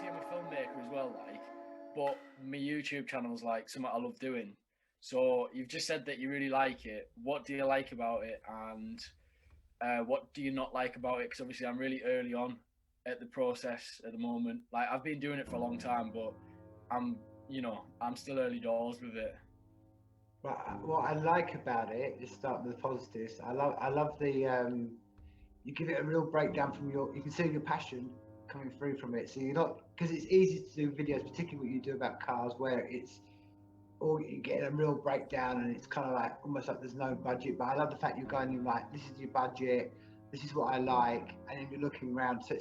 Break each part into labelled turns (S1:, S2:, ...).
S1: obviously I'm a filmmaker as well, like, but my YouTube channel's like something I love doing. So you've just said that you really like it. What do you like about it, and what do you not like about it? Because obviously I'm really early on at the process at the moment. Like I've been doing it for a long time, but I'm still early doors with it.
S2: But what I like about it, let's start with the positives. I love the you give it a real breakdown from you can see your passion coming through from it. So you're not, because it's easy to do videos, particularly what you do about cars, where it's all you get a real breakdown and it's kind of like almost like there's no budget. But I love the fact you're going in like, this is your budget, this is what I like, and then you're looking around. So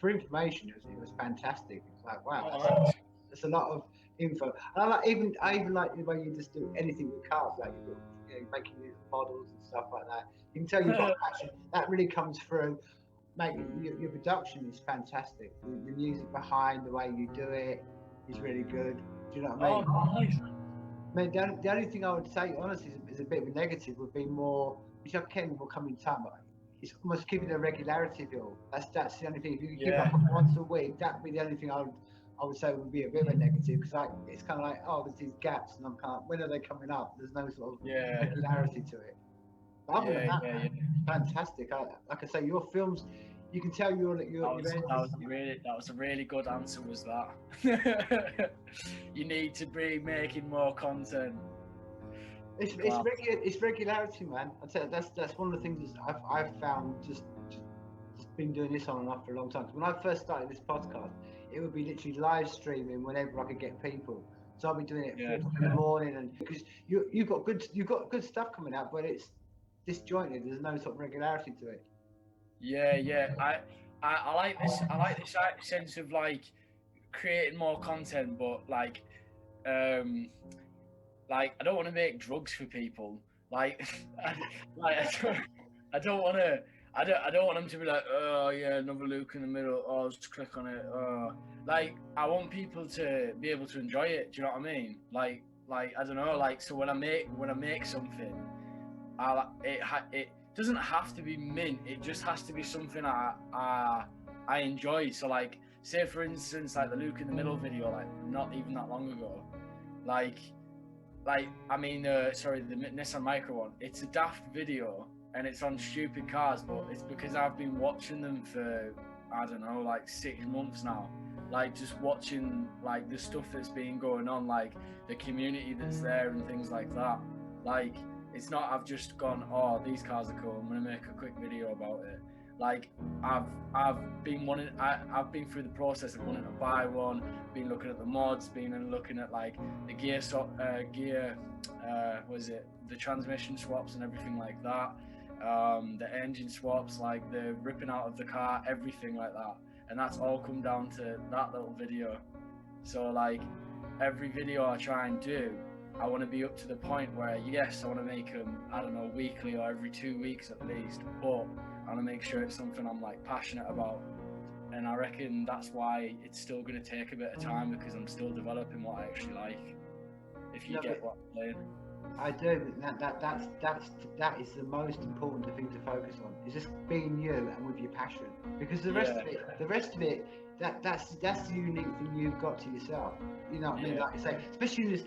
S2: for information, it was fantastic. It's like, wow,
S1: Oh, nice.
S2: that's a lot of info. And I even like the way you just do anything with cars, like you're making these models and stuff like that. You can tell you've got passion. That really comes through. Mate, your production is fantastic. The music behind, the way you do it is really good. Do you know what I
S1: Oh,
S2: mean?
S1: nice.
S2: Man, the only thing I would say, honestly, is a bit of a negative would be more, which I can will come in time, but it's almost keeping the regularity of it all. That's the only thing. If you give
S1: Yeah,
S2: up once a week, that would be the only thing I would say would be a bit of a negative, because like it's kind of like, oh, there's these gaps, and I'm kind of, when are they coming up? There's no sort of
S1: yeah,
S2: regularity to it. But other than
S1: yeah,
S2: that,
S1: yeah,
S2: man,
S1: yeah.
S2: fantastic. Like I say, your films, you can tell
S1: That was a really good answer. Was that? You need to be making more content. Class.
S2: it's regularity, man. I'd say that's one of the things I've found, just been doing this on and off for a long time. 'Cause when I first started this podcast, it would be literally live streaming whenever I could get people. So I'll be doing it at
S1: Yeah,
S2: 4 o'clock in the morning, and because you've got good stuff coming out, but it's disjointed. There's no sort of regularity to it.
S1: yeah, yeah. I like this. I like this sense of like creating more content, but um, like I don't want to make drugs for people. Like, like I don't want to. I don't want them to be like, oh yeah, another Luke in the middle. Oh, just click on it. Like I want people to be able to enjoy it. Do you know what I mean? Like I don't know. Like so when I make something, it doesn't have to be mint. It just has to be something I enjoy. So like, say for instance, like the Luke in the middle video, like not even that long ago, like sorry, the Nissan Micro one. It's a daft video and it's on stupid cars, but it's because I've been watching them for I don't know, like 6 months now. Like just watching like the stuff that's been going on, like the community that's there and things like that. Like it's not I've just gone, oh these cars are cool, I'm gonna make a quick video about it. Like I've been through the process of wanting to buy one, been looking at the mods, been looking at like the was it the transmission swaps and everything like that, the engine swaps, like the ripping out of the car, everything like that, and that's all come down to that little video. So like every video I try and do, I want to be up to the point where yes, I want to make them, I don't know, weekly or every 2 weeks at least, but I want to make sure it's something I'm like passionate about. And I reckon that's why it's still going to take a bit of time, because I'm still developing what I actually like. If you
S2: No,
S1: get
S2: but
S1: what I'm saying.
S2: I do. That is the most important thing to focus on. Is just being you and with your passion. Because
S1: Yeah,
S2: the rest of it, that's the unique thing you've got to yourself. You know what I mean?
S1: yeah,
S2: Like I say, especially in this,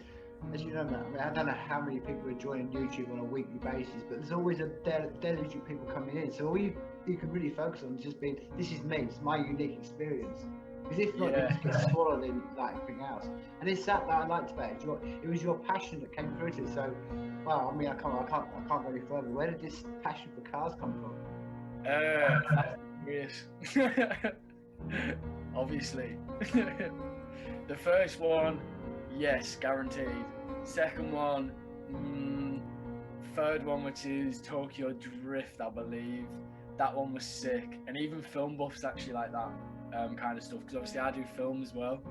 S2: as you know, man. I mean, I don't know how many people are joining YouTube on a weekly basis, but there's always a deluge of people coming in. So all you can really focus on is just being, this is me. It's my unique experience. Because if not, you
S1: yeah.
S2: just get swallowed in like everything else. And it's that I liked about it. It was your passion that came through to it. So, well, I mean, I can't go any further. Where did this passion for cars come from?
S1: Fast and Furious. Obviously. The first one, yes, guaranteed. Second one, third one, which is Tokyo Drift, I believe. That one was sick, and even film buffs actually like that kind of stuff, because obviously I do film as well,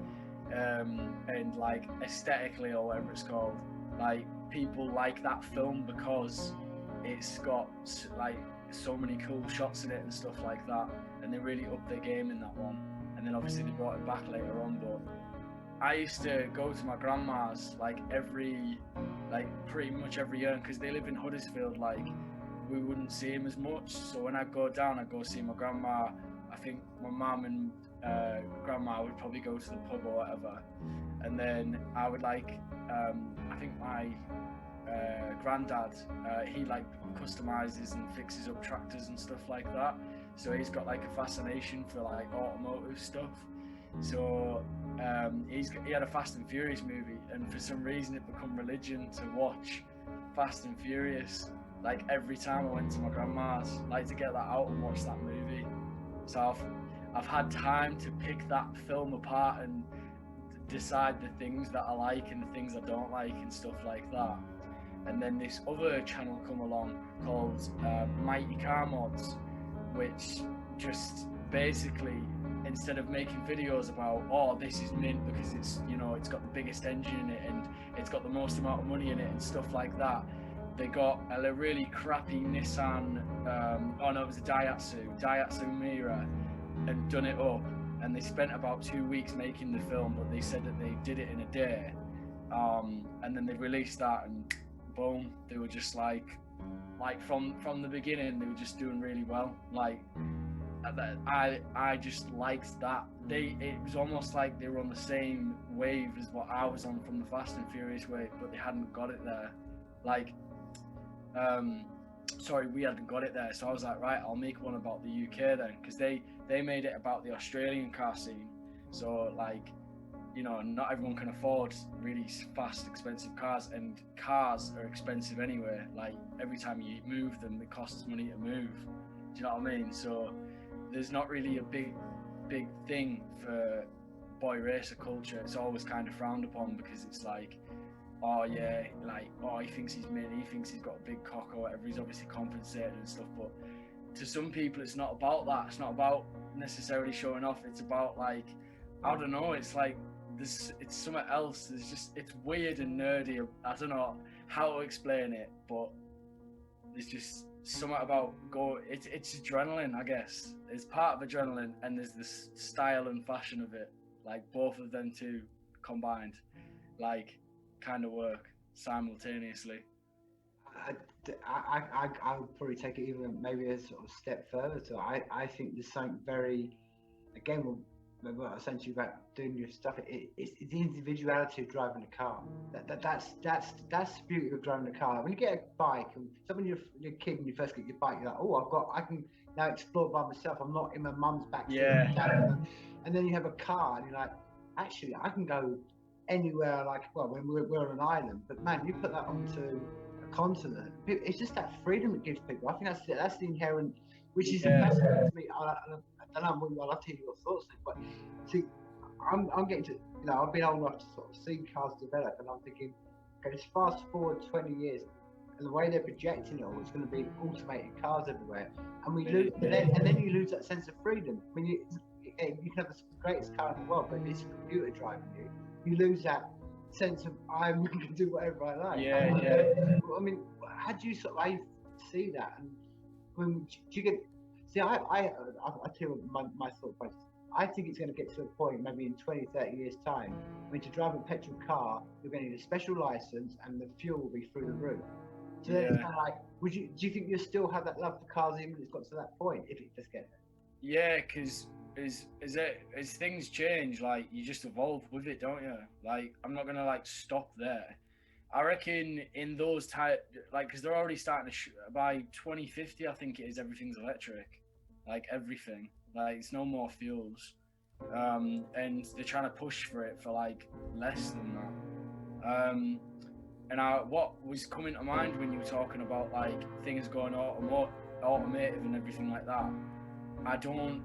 S1: and like aesthetically or whatever it's called, like people like that film because it's got like so many cool shots in it and stuff like that, and they really upped their game in that one. And then obviously they brought it back later on, but I used to go to my grandma's like pretty much every year, because they live in Huddersfield. Like we wouldn't see him as much, so when I go down, I go see my grandma. I think my mum and grandma would probably go to the pub or whatever, and then I would like, I think my granddad, he like customizes and fixes up tractors and stuff like that. So he's got like a fascination for like automotive stuff. So he had a Fast and Furious movie, and for some reason it became religion to watch Fast and Furious. Like every time I went to my grandma's, like to get that out and watch that movie. So I've had time to pick that film apart and decide the things that I like and the things I don't like and stuff like that. And then this other channel come along called Mighty Car Mods, which just basically, instead of making videos about, oh, this is mint because it's, you know, it's got the biggest engine in it and it's got the most amount of money in it and stuff like that, they got a really crappy Nissan, it was a Daihatsu Mira, and done it up. And they spent about 2 weeks making the film, but they said that they did it in a day. And then they released that, and boom, they were just like from the beginning, they were just doing really well. Like, I just liked that. It was almost like they were on the same wave as what I was on from the Fast and Furious wave, but they hadn't got it there. Like, we hadn't got it there, so I was like, right, I'll make one about the UK then, because they made it about the Australian car scene. So like, you know, not everyone can afford really fast, expensive cars, and cars are expensive anyway. Like, every time you move them, it costs money to move. Do you know what I mean? So there's not really a big thing for boy racer culture. It's always kind of frowned upon because it's like, oh yeah, like, oh, he thinks he's mint, he thinks he's got a big cock or whatever, he's obviously compensating and stuff. But to some people, it's not about that. It's not about necessarily showing off. It's about, like, I don't know, it's like, it's something else. It's weird and nerdy. I don't know how to explain it, but there's just something about it's adrenaline, I guess. It's part of adrenaline, and there's this style and fashion of it. Like, both of them two combined, like, kind of work simultaneously.
S2: I would probably take it even maybe a sort of step further. So I think there's something very, again, what I was saying to you about doing your stuff, it's the individuality of driving a car. That's the beauty of driving a car. When you get a bike, and so when you're a kid and you first get your bike, you're like, oh, I can now explore by myself. I'm not in my mum's back seat.
S1: Yeah.
S2: And then you have a car, and you're like, actually, I can go anywhere. Like, well, when we're on an island, but man, you put that onto a continent. It's just that freedom it gives people. I think that's the inherent, which is fascinating to me. I don't know. I'd love to hear your thoughts, but see, I'm getting to, you know, I've been old enough to sort of see cars develop, and I'm thinking, okay, let's fast forward 20 years, and the way they're projecting it all, it's going to be automated cars everywhere, and then you lose that sense of freedom. I mean, you can have the greatest car in the world, but if it's a computer driving you lose that sense of I can do whatever I like. I mean, how do you sort of see that? And when do you get? See, I tell you my thought process. I think it's going to get to a point, maybe in 20, 30 years' time, when to drive a petrol car, you're going to need a special license, and the fuel will be through the roof. So then it's kind of like, do you think you still have that love for cars even if it's got to that point, if it does get there?
S1: Yeah, because as things change, like, you just evolve with it, don't you? Like, I'm not gonna like stop there. I reckon in those because they're already starting to by 2050, I think it is, everything's electric, like everything. Like, it's no more fuels, and they're trying to push for it for like less than that. And what was coming to mind when you were talking about like things going automated and everything like that, I don't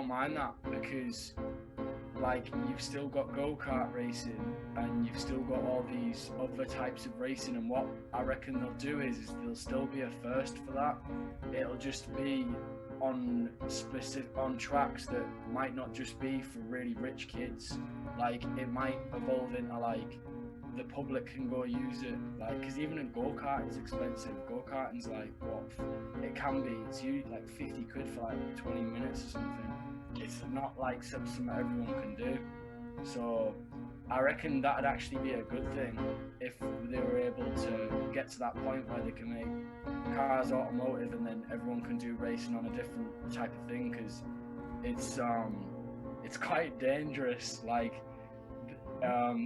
S1: mind that, because like, you've still got go-kart racing and you've still got all these other types of racing, and what I reckon they'll do is there'll still be a first for that. It'll just be on tracks that might not just be for really rich kids. Like, it might evolve into like the public can go use it, like, because even a go-kart is expensive. Go-karting's like, what, it can be, it's usually like 50 quid for like 20 minutes or something. It's not like something that everyone can do. So I reckon that'd actually be a good thing if they were able to get to that point where they can make cars automotive, and then everyone can do racing on a different type of thing, because it's it's quite dangerous. Like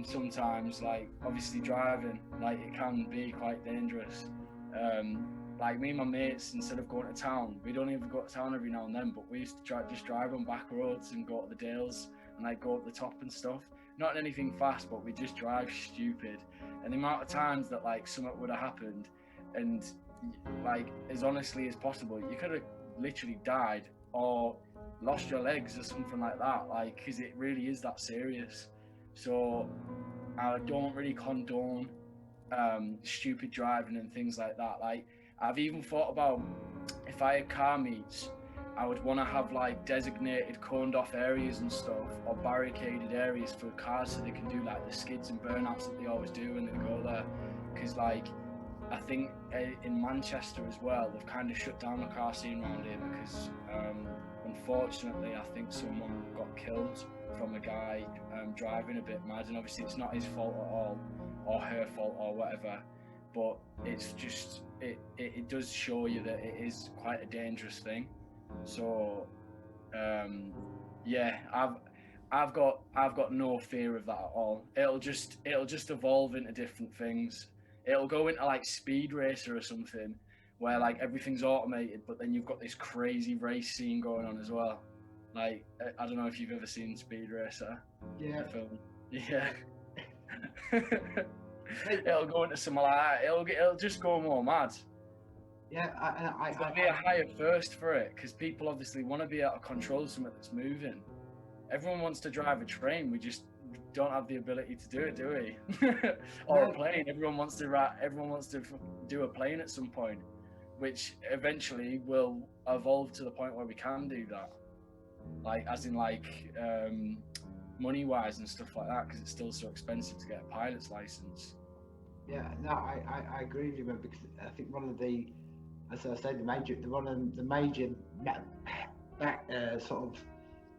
S1: sometimes, like obviously driving, like it can be quite dangerous. Like me and my mates, instead of going to town, we don't even go to town every now and then, but we used to just drive on back roads and go to the dales and like go up the top and stuff. Not anything fast, but we just drive stupid. And the amount of times that like something would have happened, and like as honestly as possible, you could have literally died or lost your legs or something like that. Like, because it really is that serious. So I don't really condone stupid driving and things like that. Like, I've even thought about if I had car meets, I would want to have like designated coned off areas and stuff, or barricaded areas for cars so they can do like the skids and burnouts that they always do when they go there. Because like I think in Manchester as well, they've kind of shut down the car scene around here because unfortunately I think someone got killed from a guy driving a bit mad, and obviously it's not his fault at all or her fault or whatever, but it's just it does show you that it is quite a dangerous thing. So yeah, I've got no fear of that at all. It'll just evolve into different things. It'll go into like Speed Racer or something, where like everything's automated, but then you've got this crazy race scene going on as well. Like I don't know if you've ever seen Speed Racer.
S2: Yeah.
S1: The film. Yeah. It'll go into something like that. It'll just go more mad.
S2: Yeah,
S1: There's got to be a higher thirst for it, because people obviously want to be able to control something that's moving. Everyone wants to drive a train. We just don't have the ability to do it, do we? Or a plane. Everyone wants to do a plane at some point, which eventually will evolve to the point where we can do that. Like, as in like money-wise and stuff like that, because it's still so expensive to get a pilot's license.
S2: Yeah, no, I agree with you, man, because I think one of the, as I said, one of the major sort of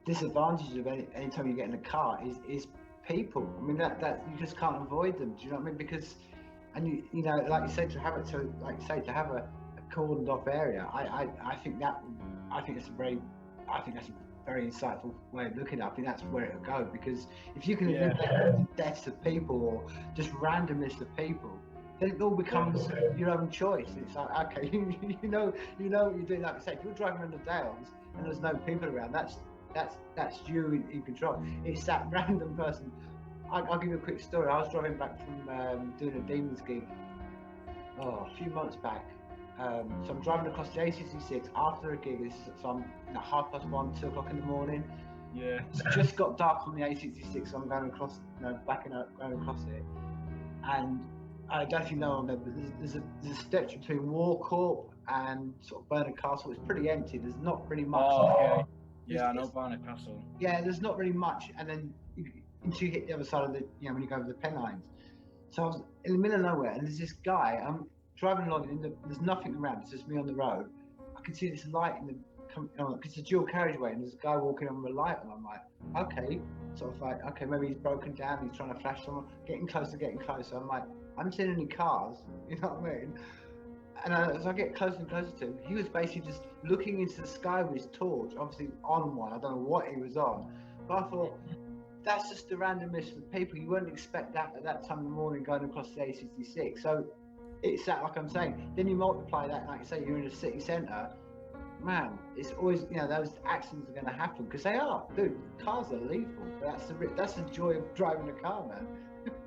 S2: disadvantages of any time you get in a car is people. I mean that you just can't avoid them. Do you know what I mean? Because, and you know, like you said, to have a cordoned off area, I think that's a very insightful way of looking at it. I think that's where it'll go, because if you can eliminate the deaths of people or just randomness of people, then it all becomes your own choice. It's like, okay, you know what you're doing. Like I say, if you're driving around the Dales and there's no people around, that's you in control. It's that random person. I'll give you a quick story. I was driving back from doing a Demons gig a few months back. So I'm driving across the A66 after a gig. So I'm 1:30, 2 o'clock in the morning.
S1: Yeah.
S2: It's just got dark on the A66, so I'm going across, backing up, going across it. And I don't know if you know on there, but there's a stretch between Warcorp and sort of Bernard Castle. It's pretty empty. There's not really much.
S1: Oh, okay. Yeah, I know Barnard Castle.
S2: Yeah, there's not really much, and then until you hit the other side of the, when you go over the Pennines. So I was in the middle of nowhere, and there's this guy. I'm driving along, there's nothing around. It's just me on the road. I can see this light in the, it's a dual carriageway, and there's a guy walking on with a light, and I'm like, okay, sort of like, okay, maybe he's broken down. He's trying to flash someone. Getting closer. I'm like, I'm seeing any cars. You know what I mean? And as I get closer and closer to him, he was basically just looking into the sky with his torch, obviously on one. I don't know what he was on, but I thought, that's just the randomness of people. You wouldn't expect that at that time in the morning going across the A66. So it's that, like I'm saying, then you multiply that, like you say, you're in a city centre, man, it's always, those accidents are going to happen, because they are, dude, cars are lethal. That's the joy of driving a car, man.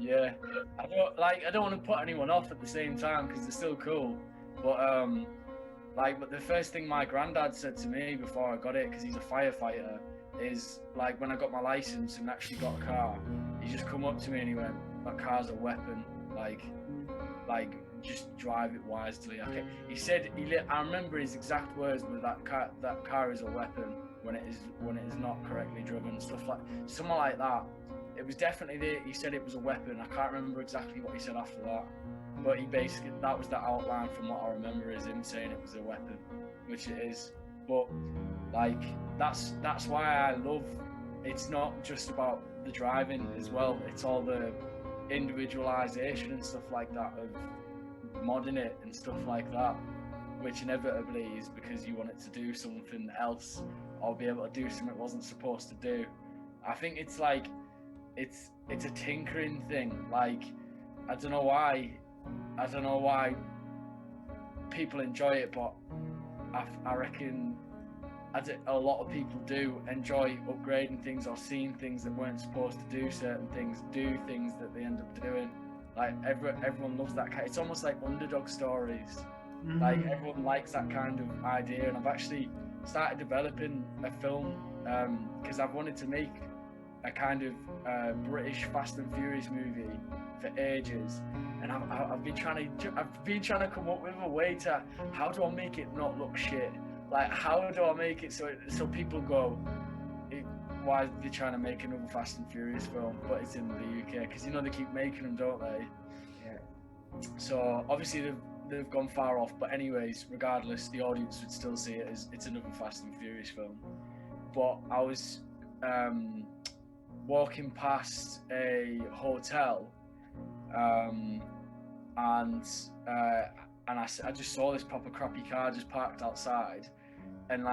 S1: Yeah, I don't want to put anyone off at the same time, because they're still cool, but but the first thing my granddad said to me before I got it, because he's a firefighter, is like when I got my license and actually got a car, he just come up to me and he went, "That car's a weapon, like just drive it wisely." Okay, he said, I remember his exact words were, that car is a weapon when it is not correctly driven, something like that. It was definitely he said it was a weapon. I can't remember exactly what he said after that, but he basically, that was the outline from what I remember, is him saying it was a weapon, which it is. But like that's why I love, it's not just about the driving as well, it's all the individualization and stuff like that of modding it and stuff like that, which inevitably is because you want it to do something else or be able to do something it wasn't supposed to do. I think it's like it's a tinkering thing. Like I don't know why people enjoy it, but I reckon a lot of people do enjoy upgrading things or seeing things that weren't supposed to do certain things, do things that they end up doing. Like everyone loves that kind. It's almost like underdog stories. Like everyone likes that kind of idea, and I've actually started developing a film because I've wanted to make a kind of British Fast and Furious movie for ages, and I've been trying to come up with a way to how do I make it not look shit. Like, how do I make it so people go, why are they trying to make another Fast and Furious film? But it's in the UK because they keep making them, don't they?
S2: Yeah.
S1: So obviously they've gone far off. But anyways, regardless, the audience would still see it as it's another Fast and Furious film. But I was walking past a hotel, and I just saw this proper crappy car just parked outside. And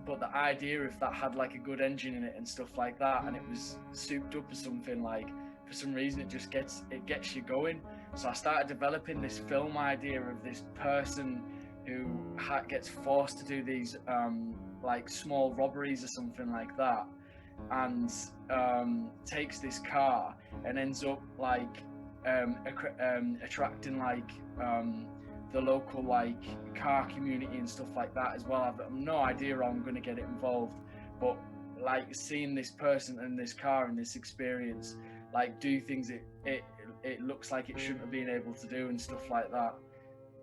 S1: but the idea if that had like a good engine in it and stuff like that, and it was souped up or something, like for some reason it gets you going. So I started developing this film idea of this person who gets forced to do these like small robberies or something like that, and takes this car and ends up like attracting like the local like car community and stuff like that as well. I've no idea how I'm going to get it involved, but like seeing this person and this car and this experience like do things it looks like it shouldn't have been able to do and stuff like that.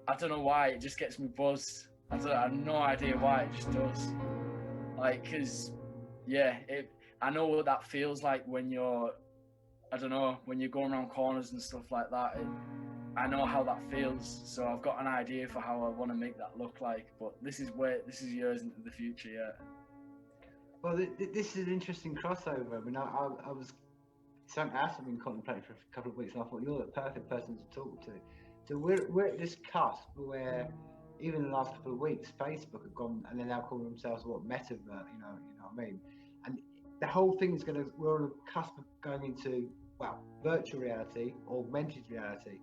S1: I don't know why, it just gets me buzzed. I have no idea why, it just does. Like, because yeah, I know what that feels like when you're, I don't know, when you're going around corners and stuff like that. I know how that feels, so I've got an idea for how I want to make that look like, but this is years into the future yet.
S2: Well, this is an interesting crossover. I mean, I was something else I've been contemplating for a couple of weeks, and I thought you're the perfect person to talk to. So we're at this cusp where even in the last couple of weeks, Facebook have gone and they're now calling themselves metaverse. You know what I mean? And the whole thing is we're on a cusp of going into virtual reality, augmented reality.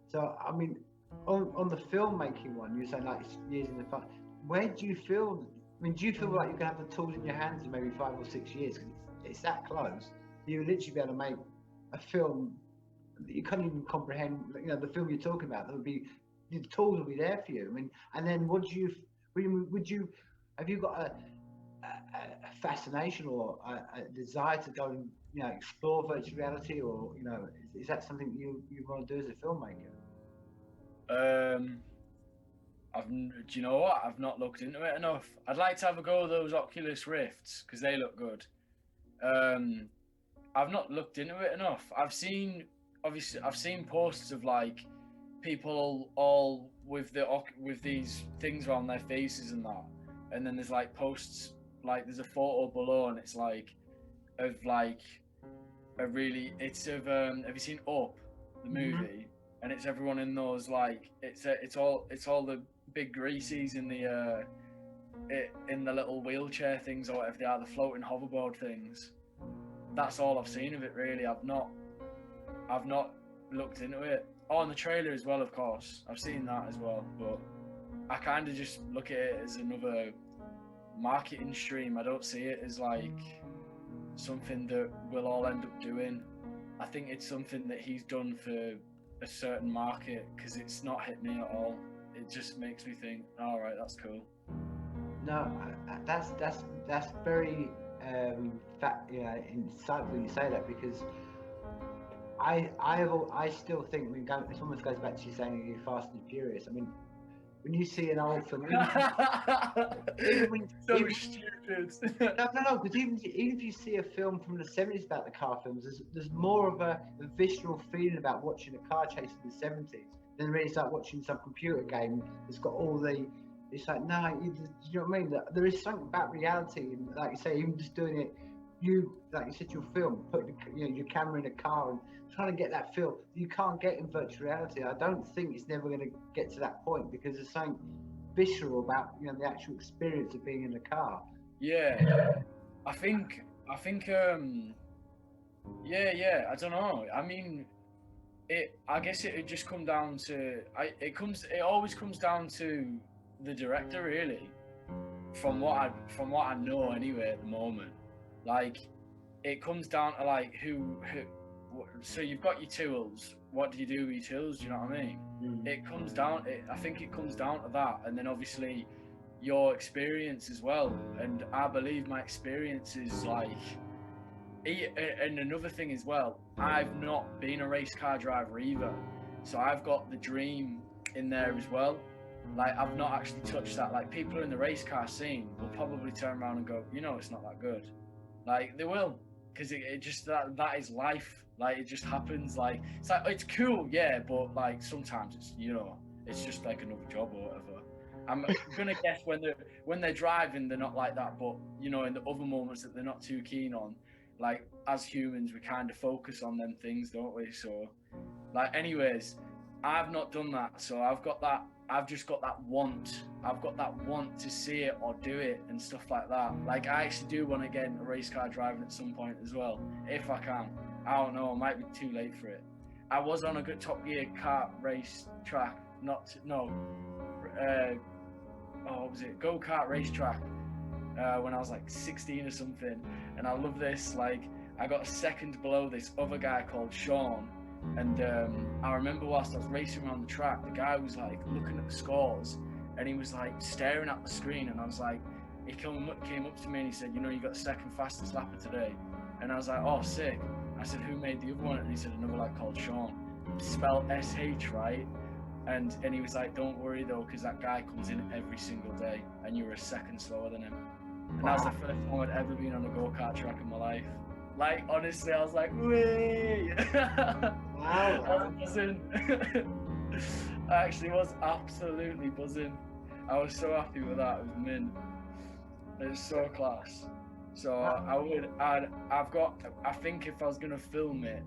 S2: So, I mean, on the filmmaking one, you're saying like years in the front. Where do you feel? I mean, do you feel like you can have the tools in your hands in maybe 5 or 6 years? Because it's that close. You would literally be able to make a film that you can't even comprehend. You know, the film you're talking about. The tools will be there for you. I mean, and then would you have you got a fascination or a desire to go and explore virtual reality, or is that something you want to do as a filmmaker?
S1: Do you know what? I've not looked into it enough. I'd like to have a go at those Oculus Rifts because they look good. I've not looked into it enough. I've seen posts of like people all with these things around their faces and that, and then there's like posts like there's a photo below and it's like of like have you seen Up, the movie? Mm-hmm. And it's everyone in those like it's all the big greasies in the little wheelchair things or whatever they are, the floating hoverboard things. That's all I've seen of it really. I've not looked into it. Oh, and the trailer as well, of course. I've seen that as well, but I kind of just look at it as another marketing stream. I don't see it as like something that we'll all end up doing. I think it's something that he's done for a certain market because it's not hit me at all. It just makes me think, all right, that's cool.
S2: No, that's very insightful you say that, because I still think, I mean, this almost goes back to you saying you're Fast and Furious. I mean, when you see an old film,
S1: stupid.
S2: No, because even if you see a film from the 70s about the car films, there's more of a visceral feeling about watching a car chase in the 70s than really like watching some computer game that's got all the. It's like, no, you know what I mean? There is something about reality, and like you say, even just doing it, like you said, your film, putting your camera in a car and trying to get that feel you can't get in virtual reality. I don't think it's never going to get to that point because there's something visceral about the actual experience of being in the car.
S1: Yeah, I think Yeah. I don't know. I mean, I guess it would just come down to. It always comes down to the director, really. From what I know, anyway, at the moment, like it comes down to like who. So you've got your tools. What do you do with your tools? Do you know what I mean? It comes down. I think it comes down to that, and then obviously your experience as well. And I believe my experience is like. And another thing as well, I've not been a race car driver either, so I've got the dream in there as well. Like I've not actually touched that. Like people in the race car scene will probably turn around and go, it's not that good. Like they will, because it just that is life. Like it just happens. Like it's cool, yeah, but like sometimes it's just like another job or whatever. I'm gonna guess when they're driving they're not like that, but in the other moments that they're not too keen on, like as humans we kind of focus on them things, don't we? So like anyways, I've not done that, so I've just got that want. I've got that want to see it or do it and stuff like that. Like I actually do want to get into race car driving at some point as well, if I can. I don't know, it might be too late for it. I was on a good Top Gear kart race track, what was it? Go-kart racetrack when I was like 16 or something. And I love this. Like, I got a second below this other guy called Sean. And I remember whilst I was racing around the track, the guy was like looking at the scores and he was like staring at the screen. And I was like, he came up to me and he said, you got the second fastest lapper today. And I was like, oh, sick. I said, who made the other one? And he said, another lad called Sean. Spelled SH, right? And he was like, don't worry though, because that guy comes in every single day and you were a second slower than him. And that was the first time I'd ever been on a go-kart track in my life. Like, honestly, I was like, whee!
S2: Wow.
S1: I was buzzing. I actually was absolutely buzzing. I was so happy with that. It was mint. It was so class. So I think if I was going to film it,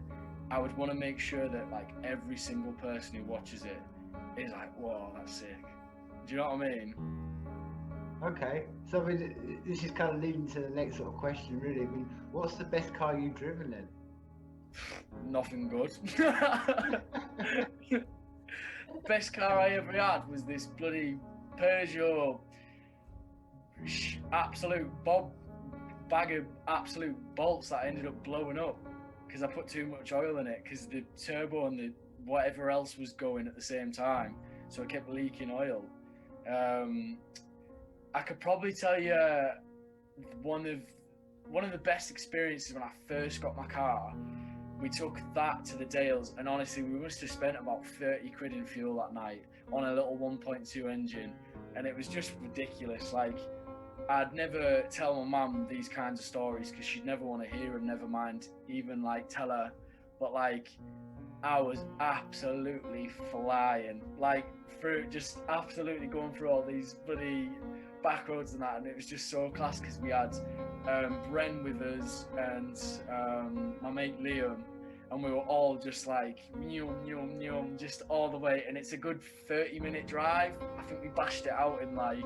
S1: I would want to make sure that like every single person who watches it is like, whoa, that's sick. Do you know what I mean?
S2: Okay, so I mean, this is kind of leading to the next sort of question, really. I mean, what's the best car you've driven then?
S1: Nothing good. Best car I ever had was this bloody Peugeot bag of absolute bolts that ended up blowing up because I put too much oil in it because the turbo and the whatever else was going at the same time, so it kept leaking oil. I could probably tell you one of the best experiences when I first got my car. We took that to the Dales, and honestly, we must have spent about 30 quid in fuel that night on a little 1.2 engine, and it was just ridiculous. Like, I'd never tell my mum these kinds of stories because she'd never want to hear them, never mind even like tell her. But like, I was absolutely flying, like through just absolutely going through all these bloody back roads and that, and it was just so class because we had Bren with us and my mate Liam, and we were all just like just all the way, and it's a good 30-minute drive. I think we bashed it out in like,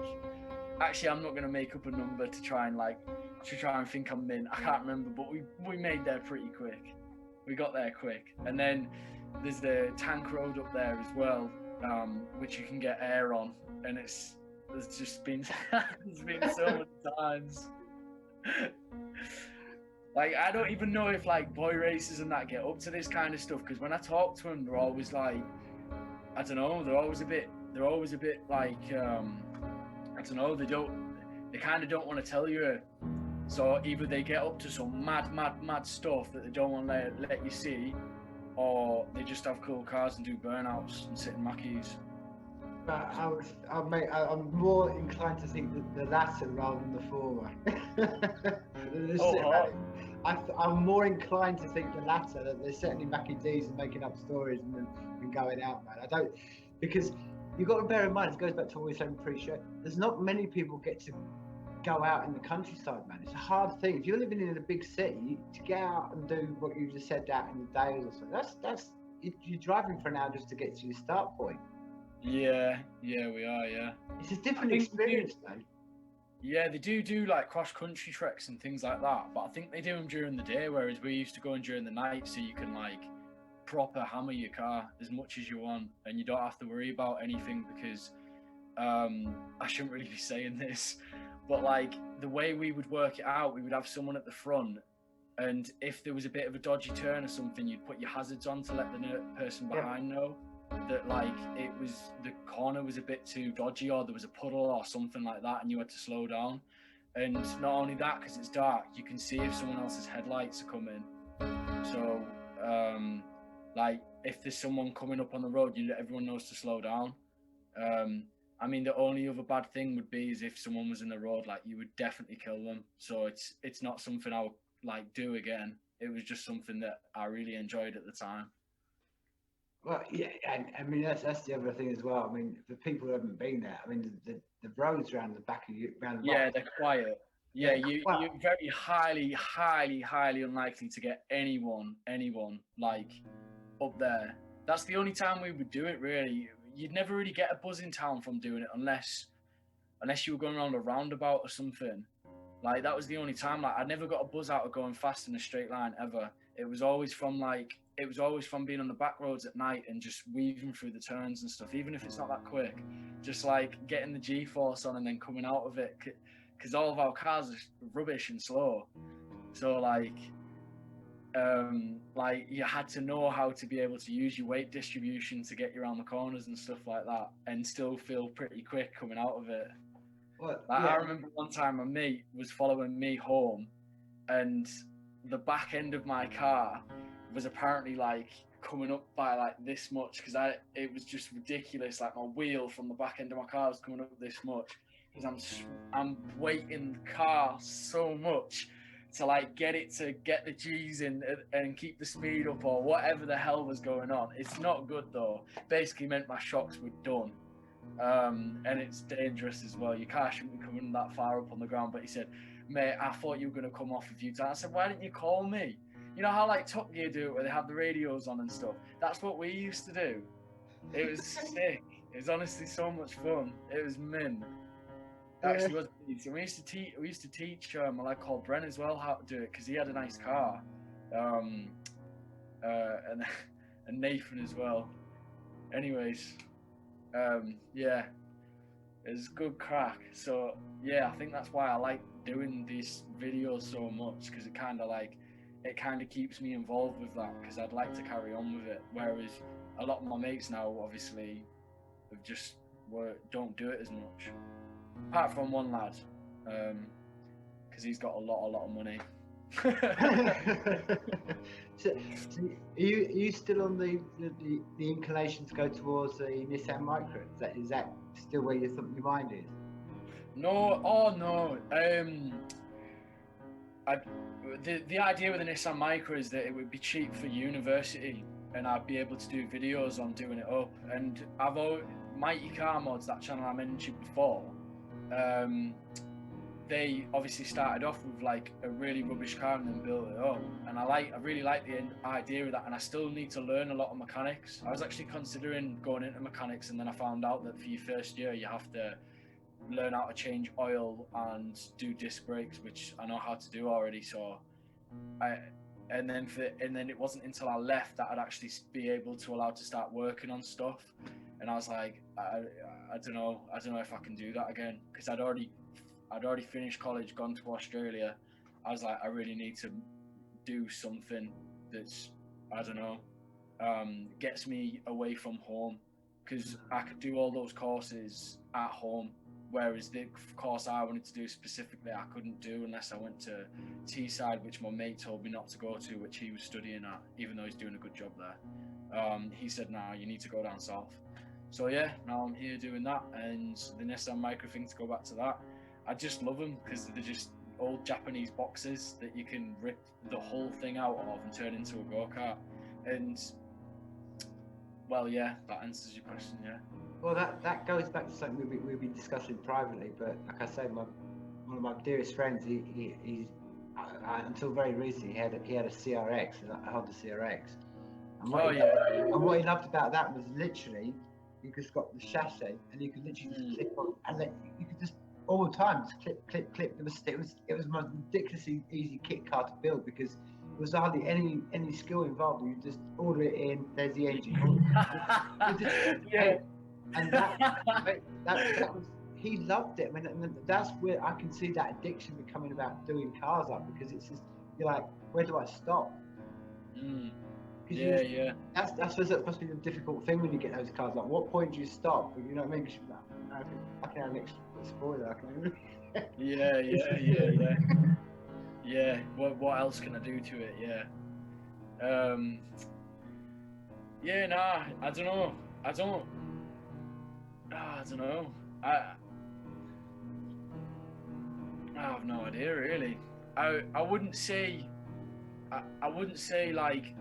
S1: actually I'm not going to make up a number to try and think I'm mint, I can't remember, but we made there pretty quick. We got there quick. And then there's the tank road up there as well, which you can get air on, and there's just been there's been so many times. Like, I don't even know if like boy racers and that get up to this kind of stuff, because when I talk to them, they're always like, I don't know, they're always a bit like, I don't know, they kind of don't want to tell you. So either they get up to some mad stuff that they don't want to let you see, or they just have cool cars and do burnouts and sit in Mackies.
S2: But I'm more inclined to think that the latter rather than the former. I'm more inclined to think the latter, that they're sitting in Mackie D's and making up stories and going out, man. I don't, because you've got to bear in mind, it goes back to what we were saying pre-show, there's not many people get to go out in the countryside, man. It's a hard thing. If you're living in a big city, to get out and do what you just said out in the days or so, that's you're driving for an hour just to get to your start point.
S1: Yeah, we are, yeah.
S2: It's a different experience, man.
S1: Yeah, they do like cross country treks and things like that, but I think they do them during the day, whereas we used to go in during the night, so you can like proper hammer your car as much as you want, and you don't have to worry about anything because I shouldn't really be saying this, but like the way we would work it out, we would have someone at the front, and if there was a bit of a dodgy turn or something, you'd put your hazards on to let the person behind know that like it was the corner was a bit too dodgy or there was a puddle or something like that, and you had to slow down. And not only that, because it's dark, you can see if someone else's headlights are coming. So like if there's someone coming up on the road, everyone knows to slow down. I mean, the only other bad thing would be is if someone was in the road, like you would definitely kill them. So it's not something I would like do again. It was just something that I really enjoyed at the time.
S2: Well, yeah, and I mean that's the other thing as well. I mean, for people who haven't been there, I mean the roads around the back of you, around the
S1: Yeah,
S2: bike,
S1: they're quiet. Yeah,
S2: they're
S1: you're very highly unlikely to get anyone like up there. That's the only time we would do it really. You'd never really get a buzz in town from doing it unless you were going around a roundabout or something. Like that was the only time. Like I never got a buzz out of going fast in a straight line ever. It was always from being on the back roads at night and just weaving through the turns and stuff, even if it's not that quick. Just like getting the G-force on and then coming out of it, because all of our cars are rubbish and slow. So like you had to know how to be able to use your weight distribution to get you around the corners and stuff like that, and still feel pretty quick coming out of it.
S2: well,
S1: Like
S2: yeah.
S1: I remember one time a mate was following me home, and the back end of my car was apparently like coming up by like this much because it was just ridiculous. Like my wheel from the back end of my car was coming up this much because I'm weighting the car so much to like get it to get the G's in and keep the speed up or whatever the hell was going on. It's not good though. Basically meant my shocks were done. And it's dangerous as well. Your car shouldn't be coming that far up on the ground. But he said, mate, I thought you were going to come off a few times. I said, why didn't you call me? You know how like Top Gear do it where they have the radios on and stuff? That's what we used to do. It was sick. It was honestly so much fun. It was mint. It actually was. We used to teach a lad called Bren as well how to do it because he had a nice car. And and Nathan as well. Anyways, yeah, it's good crack. So yeah, I think that's why I like doing these videos so much because it kind of keeps me involved with that because I'd like to carry on with it. Whereas a lot of my mates now obviously have just don't do it as much. Apart from one lad, because he's got a lot of money.
S2: so are you still on the inclination to go towards the Nissan Micra? Is that still where your mind is?
S1: No, no. The idea with the Nissan Micra is that it would be cheap for university, and I'd be able to do videos on doing it up. And Mighty Car Mods, that channel I mentioned before, they obviously started off with like a really rubbish car and then built it up. And I really like the idea of that. And I still need to learn a lot of mechanics. I was actually considering going into mechanics, and then I found out that for your first year you have to learn how to change oil and do disc brakes, which I know how to do already. So and then it wasn't until I left that I'd actually be able to allow to start working on stuff. And I was like, I don't know if I can do that again because I'd already finished college, gone to Australia. I was like, I really need to do something that's, I don't know, gets me away from home because I could do all those courses at home. Whereas the course I wanted to do specifically, I couldn't do unless I went to Teesside, which my mate told me not to go to, which he was studying at, even though he's doing a good job there. He said, nah, you need to go down south. So yeah, now I'm here doing that, and the Nissan Micra thing, to go back to that, I just love them because they're just old Japanese boxes that you can rip the whole thing out of and turn into a go-kart. And well, yeah, that answers your question. Yeah.
S2: Well, that goes back to something we've been discussing privately. But like I said, one of my dearest friends, he's until very recently he had a CRX, a Honda CRX. And what he loved about that was literally you just got the chassis and you could literally just click on and then you could just all the time. Just clip, clip, clip. It was a ridiculously easy kit car to build because there was hardly any skill involved. You just order it in. There's the engine. You just
S1: Yeah.
S2: and that was he loved it. I mean, and that's where I can see that addiction becoming about doing cars up because it's just you're like, where do I stop?
S1: Mm.
S2: Because
S1: Yeah, yeah.
S2: that's supposed to be the difficult thing when you get those cars. Like, what point do you stop? You know what I mean? 'Cause you're like, I can have an extra spoiler. I can.
S1: Yeah, yeah, yeah, yeah. Yeah. What else can I do to it? Yeah. Yeah, nah, I don't know. I don't. I don't know. I I have no idea really. I wouldn't say. I wouldn't say like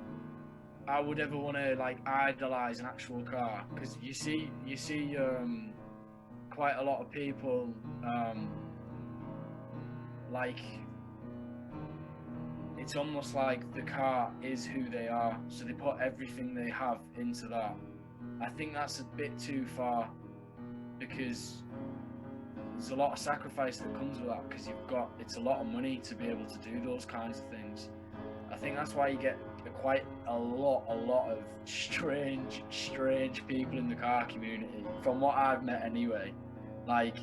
S1: I would ever want to like idolize an actual car because you see quite a lot of people like it's almost like the car is who they are, so they put everything they have into that. I think that's a bit too far because there's a lot of sacrifice that comes with that because it's a lot of money to be able to do those kinds of things. I think that's why you get quite a lot of strange people in the car community, from what I've met anyway. Like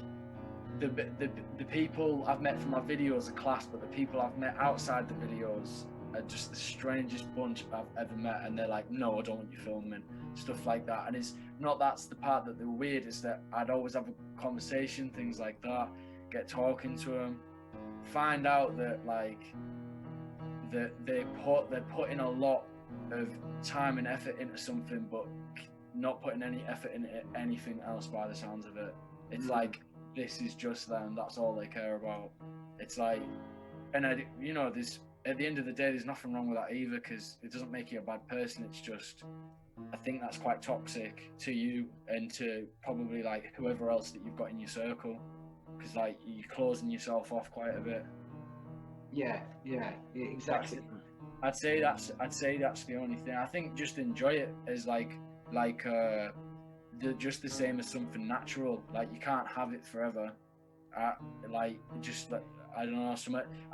S1: the people I've met from my videos are class, but the people I've met outside the videos are just the strangest bunch I've ever met, and they're like, no, I don't want you filming, stuff like that. And it's not that's the part that they're weird, is that I'd always have a conversation, things like that, get talking to them, find out that like that they're putting a lot of time and effort into something, but not putting any effort into anything else by the sounds of it. It's like this is just them. That's all they care about. It's like, and there's at the end of the day, there's nothing wrong with that either because it doesn't make you a bad person. It's just, I think that's quite toxic to you and to probably like whoever else that you've got in your circle, because like you're closing yourself off quite a bit.
S2: Yeah, exactly.
S1: I'd say that's the only thing. I think just enjoy it as just the same as something natural. Like you can't have it forever. I don't know.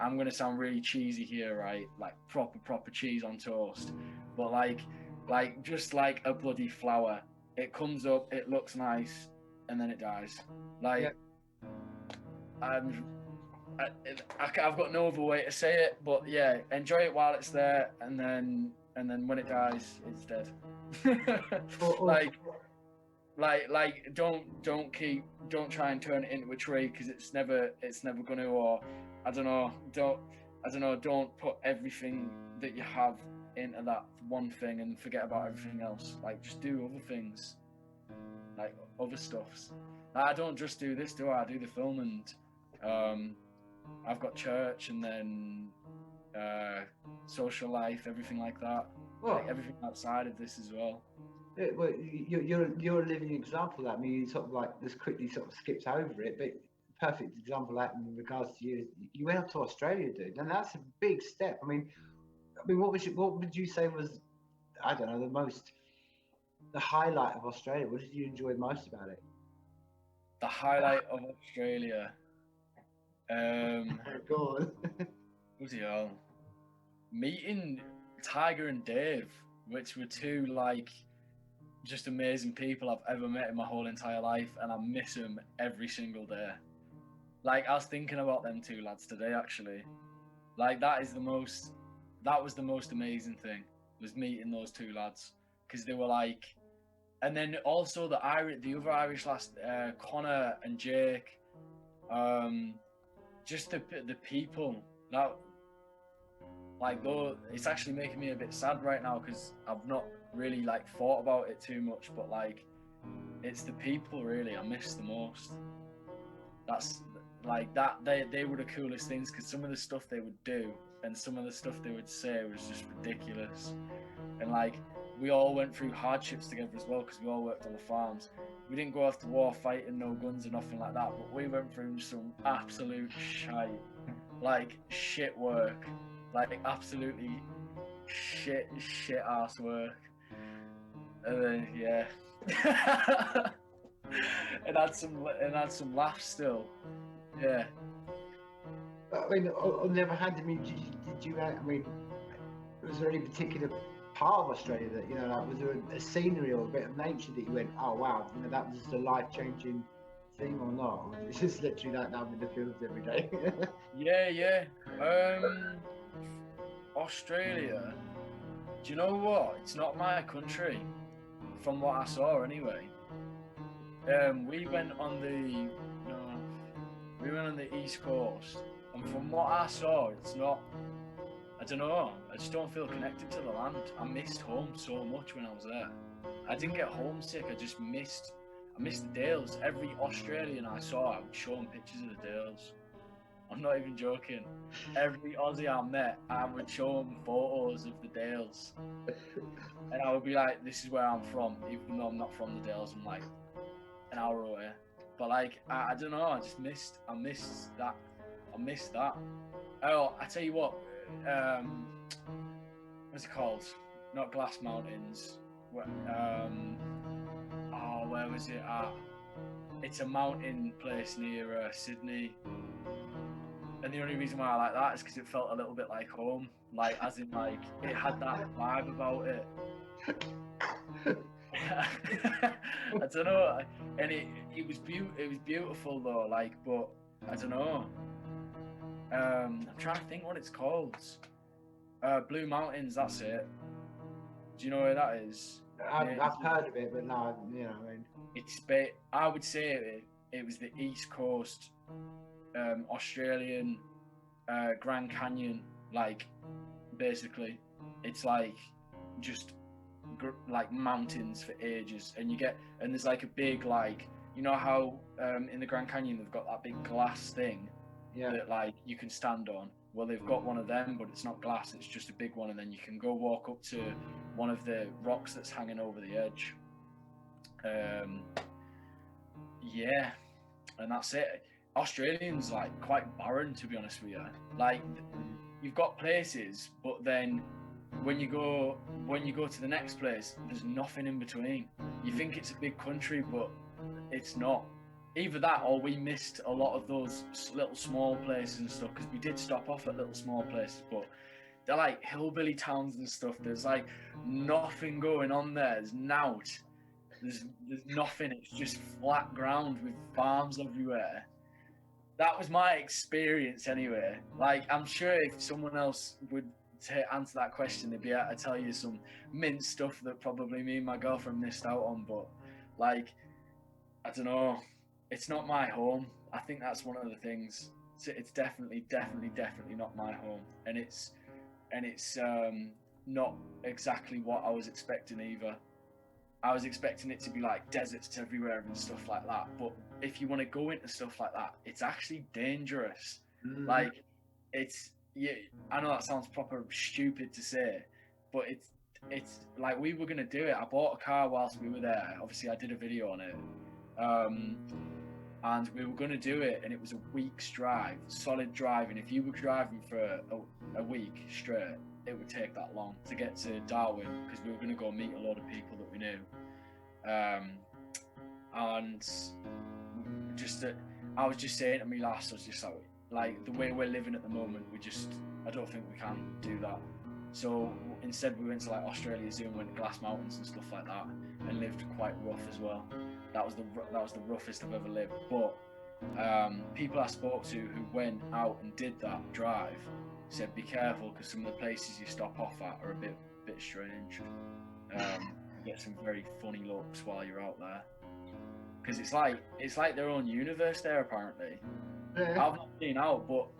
S1: I'm gonna sound really cheesy here, right? Like proper cheese on toast, but like just like a bloody flower. It comes up, it looks nice, and then it dies. Like I've got no other way to say it, but yeah, enjoy it while it's there, and then when it dies, it's dead. like don't try and turn it into a tree because it's never gonna. Or I don't know, don't put everything that you have into that one thing and forget about everything else. Like just do other things, like other stuffs. I don't just do this, do I? I do the film, and I've got church, and then social life, everything like that. Like everything outside of this as well.
S2: Well, you're a living example of that. I mean, you sort of like just quickly sort of skipped over it, but perfect example of that in regards to you. You went up to Australia, dude, and that's a big step. I mean, what would you say was, I don't know, the highlight of Australia? What did you enjoy most about it?
S1: The highlight of Australia.
S2: Go on.
S1: Bloody hell. Meeting Tiger and Dave, which were two like just amazing people I've ever met in my whole entire life, and I miss them every single day. Like I was thinking about them two lads today, actually. Like that was the most amazing thing, was meeting those two lads, because they were like, and then also the other Irish lads, Connor and Jake, just the people that, like, though it's actually making me a bit sad right now because I've not really like thought about it too much, but like it's the people really I miss the most. That's like that they were the coolest things, because some of the stuff they would do and some of the stuff they would say was just ridiculous. And like we all went through hardships together as well, because we all worked on the farms. We didn't go off to war fighting, no guns or nothing like that, but we went through some absolute shite, like shit work, like absolutely shit ass work. And then yeah. and had some laughs still. Yeah.
S2: I mean, on the other hand, I mean, did you? I mean, was there any particular part of Australia that like, was there a scenery or a bit of nature that you went, oh wow, that was a life-changing thing or not? Or was it just literally like that I'm in the fields every day?
S1: Yeah. Australia. Do you know what? It's not my country, from what I saw anyway. We went on the no, we went on the east coast, and from what I saw, it's not. I don't know. I just don't feel connected to the land. I missed home so much when I was there. I didn't get homesick. I just missed. I missed the Dales. Every Australian I saw, I would show them pictures of the Dales. I'm not even joking. Every Aussie I met, I would show them photos of the Dales, and I would be like, "This is where I'm from," even though I'm not from the Dales. I'm like an hour away. But like, I don't know. I missed that. I missed that. Oh, I tell you what. What's it called? Not Glass Mountains. Where was it at? It's a mountain place near Sydney. And the only reason why I like that is because it felt a little bit like home. Like, as in, like, it had that vibe about it. I don't know. And it was beautiful though, like, but I don't know. I'm trying to think what it's called. Blue Mountains, that's it. Do you know where that is?
S2: I've heard of it, but no, I mean,
S1: I would say it was the East Coast, Australian, Grand Canyon. Like, basically, it's like just like mountains for ages, and there's like a big, like, you know how in the Grand Canyon they've got that big glass thing that like you can stand on. Well, they've got one of them, but it's not glass, it's just a big one, and then you can go walk up to one of the rocks that's hanging over the edge. Yeah, and that's it. Australians like quite barren, to be honest with you. Like, you've got places, but then when you go to the next place, there's nothing in between. You think it's a big country, but it's not. Either that, or we missed a lot of those little small places and stuff, because we did stop off at little small places, but they're like hillbilly towns and stuff. There's like nothing going on there. There's nout. There's nothing. It's just flat ground with farms everywhere. That was my experience anyway. Like, I'm sure if someone else would answer that question, they'd be able to tell you some mint stuff that probably me and my girlfriend missed out on. But like, I don't know. It's not my home. I think that's one of the things. It's definitely not my home, and it's not exactly what I was expecting either. I was expecting it to be like deserts everywhere and stuff like that. But if you want to go into stuff like that, it's actually dangerous. Like, I know that sounds proper stupid to say, but it's like, we were gonna do it. I bought a car whilst we were there. Obviously, I did a video on it. And we were going to do it, and it was a week's drive, solid driving. If you were driving for a week straight, it would take that long to get to Darwin, because we were going to go meet a lot of people that we knew. And I was just saying to me last, I was just like the way we're living at the moment, I don't think we can do that. So instead, we went to like Australia Zoo and went to Glass Mountains and stuff like that, and lived quite rough as well. That was the roughest I've ever lived. But people I spoke to who went out and did that drive said, be careful, because some of the places you stop off at are a bit strange. You get some very funny looks while you're out there, because it's like their own universe there, apparently. I've not been out, but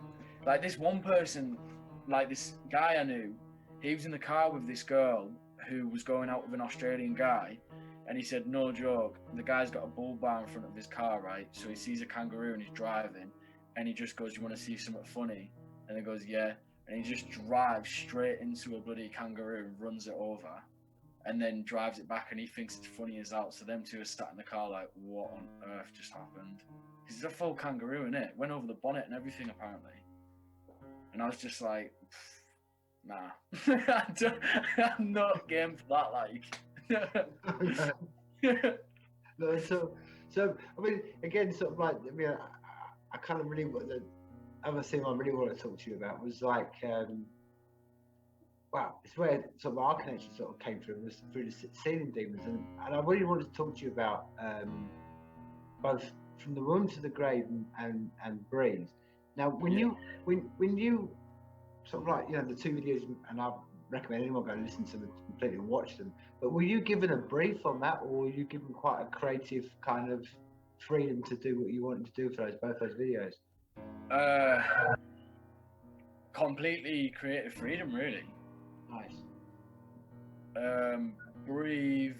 S1: like, this one person, like this guy I knew, he was in the car with this girl who was going out with an Australian guy, and he said, no joke, the guy's got a bull bar in front of his car, right? So he sees a kangaroo and he's driving, and he just goes, you want to see something funny? And he goes, yeah. And he just drives straight into a bloody kangaroo and runs it over, and then drives it back, and he thinks it's funny as that. So them two are sat in the car like, what on earth just happened? Because it's a full kangaroo, innit? Went over the bonnet and everything, apparently. And I was just like, nah. I'm not game for that, like.
S2: No, so I mean, again, sort of like, I mean, I kind of really the other thing I really want to talk to you about was like, well, it's where sort of our connection sort of came through, was through the ceiling demons, and I really wanted to talk to you about both From the Womb to the Grave and Breathe. Now, when you sort of like, you know, the two videos, and I recommend anyone go and listen to them completely and watch them. But were you given a brief on that, or were you given quite a creative kind of freedom to do what you wanted to do for both those videos?
S1: Completely creative freedom, really.
S2: Nice.
S1: Breathe.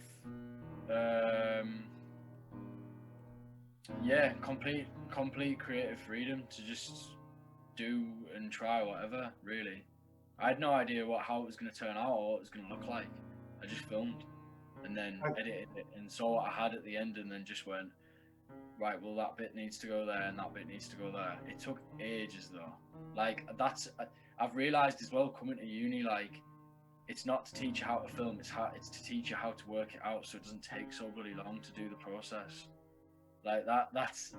S1: Yeah, complete creative freedom to just do and try whatever. Really, I had no idea how it was going to turn out or what it was going to look like. I just filmed and then edited it and saw what I had at the end, and then just went, right, well, that bit needs to go there and that bit needs to go there. It took ages though. Like, I've realized as well, coming to uni, like, it's not to teach you how to film, it's to teach you how to work it out so it doesn't take so bloody long to do the process. Like that's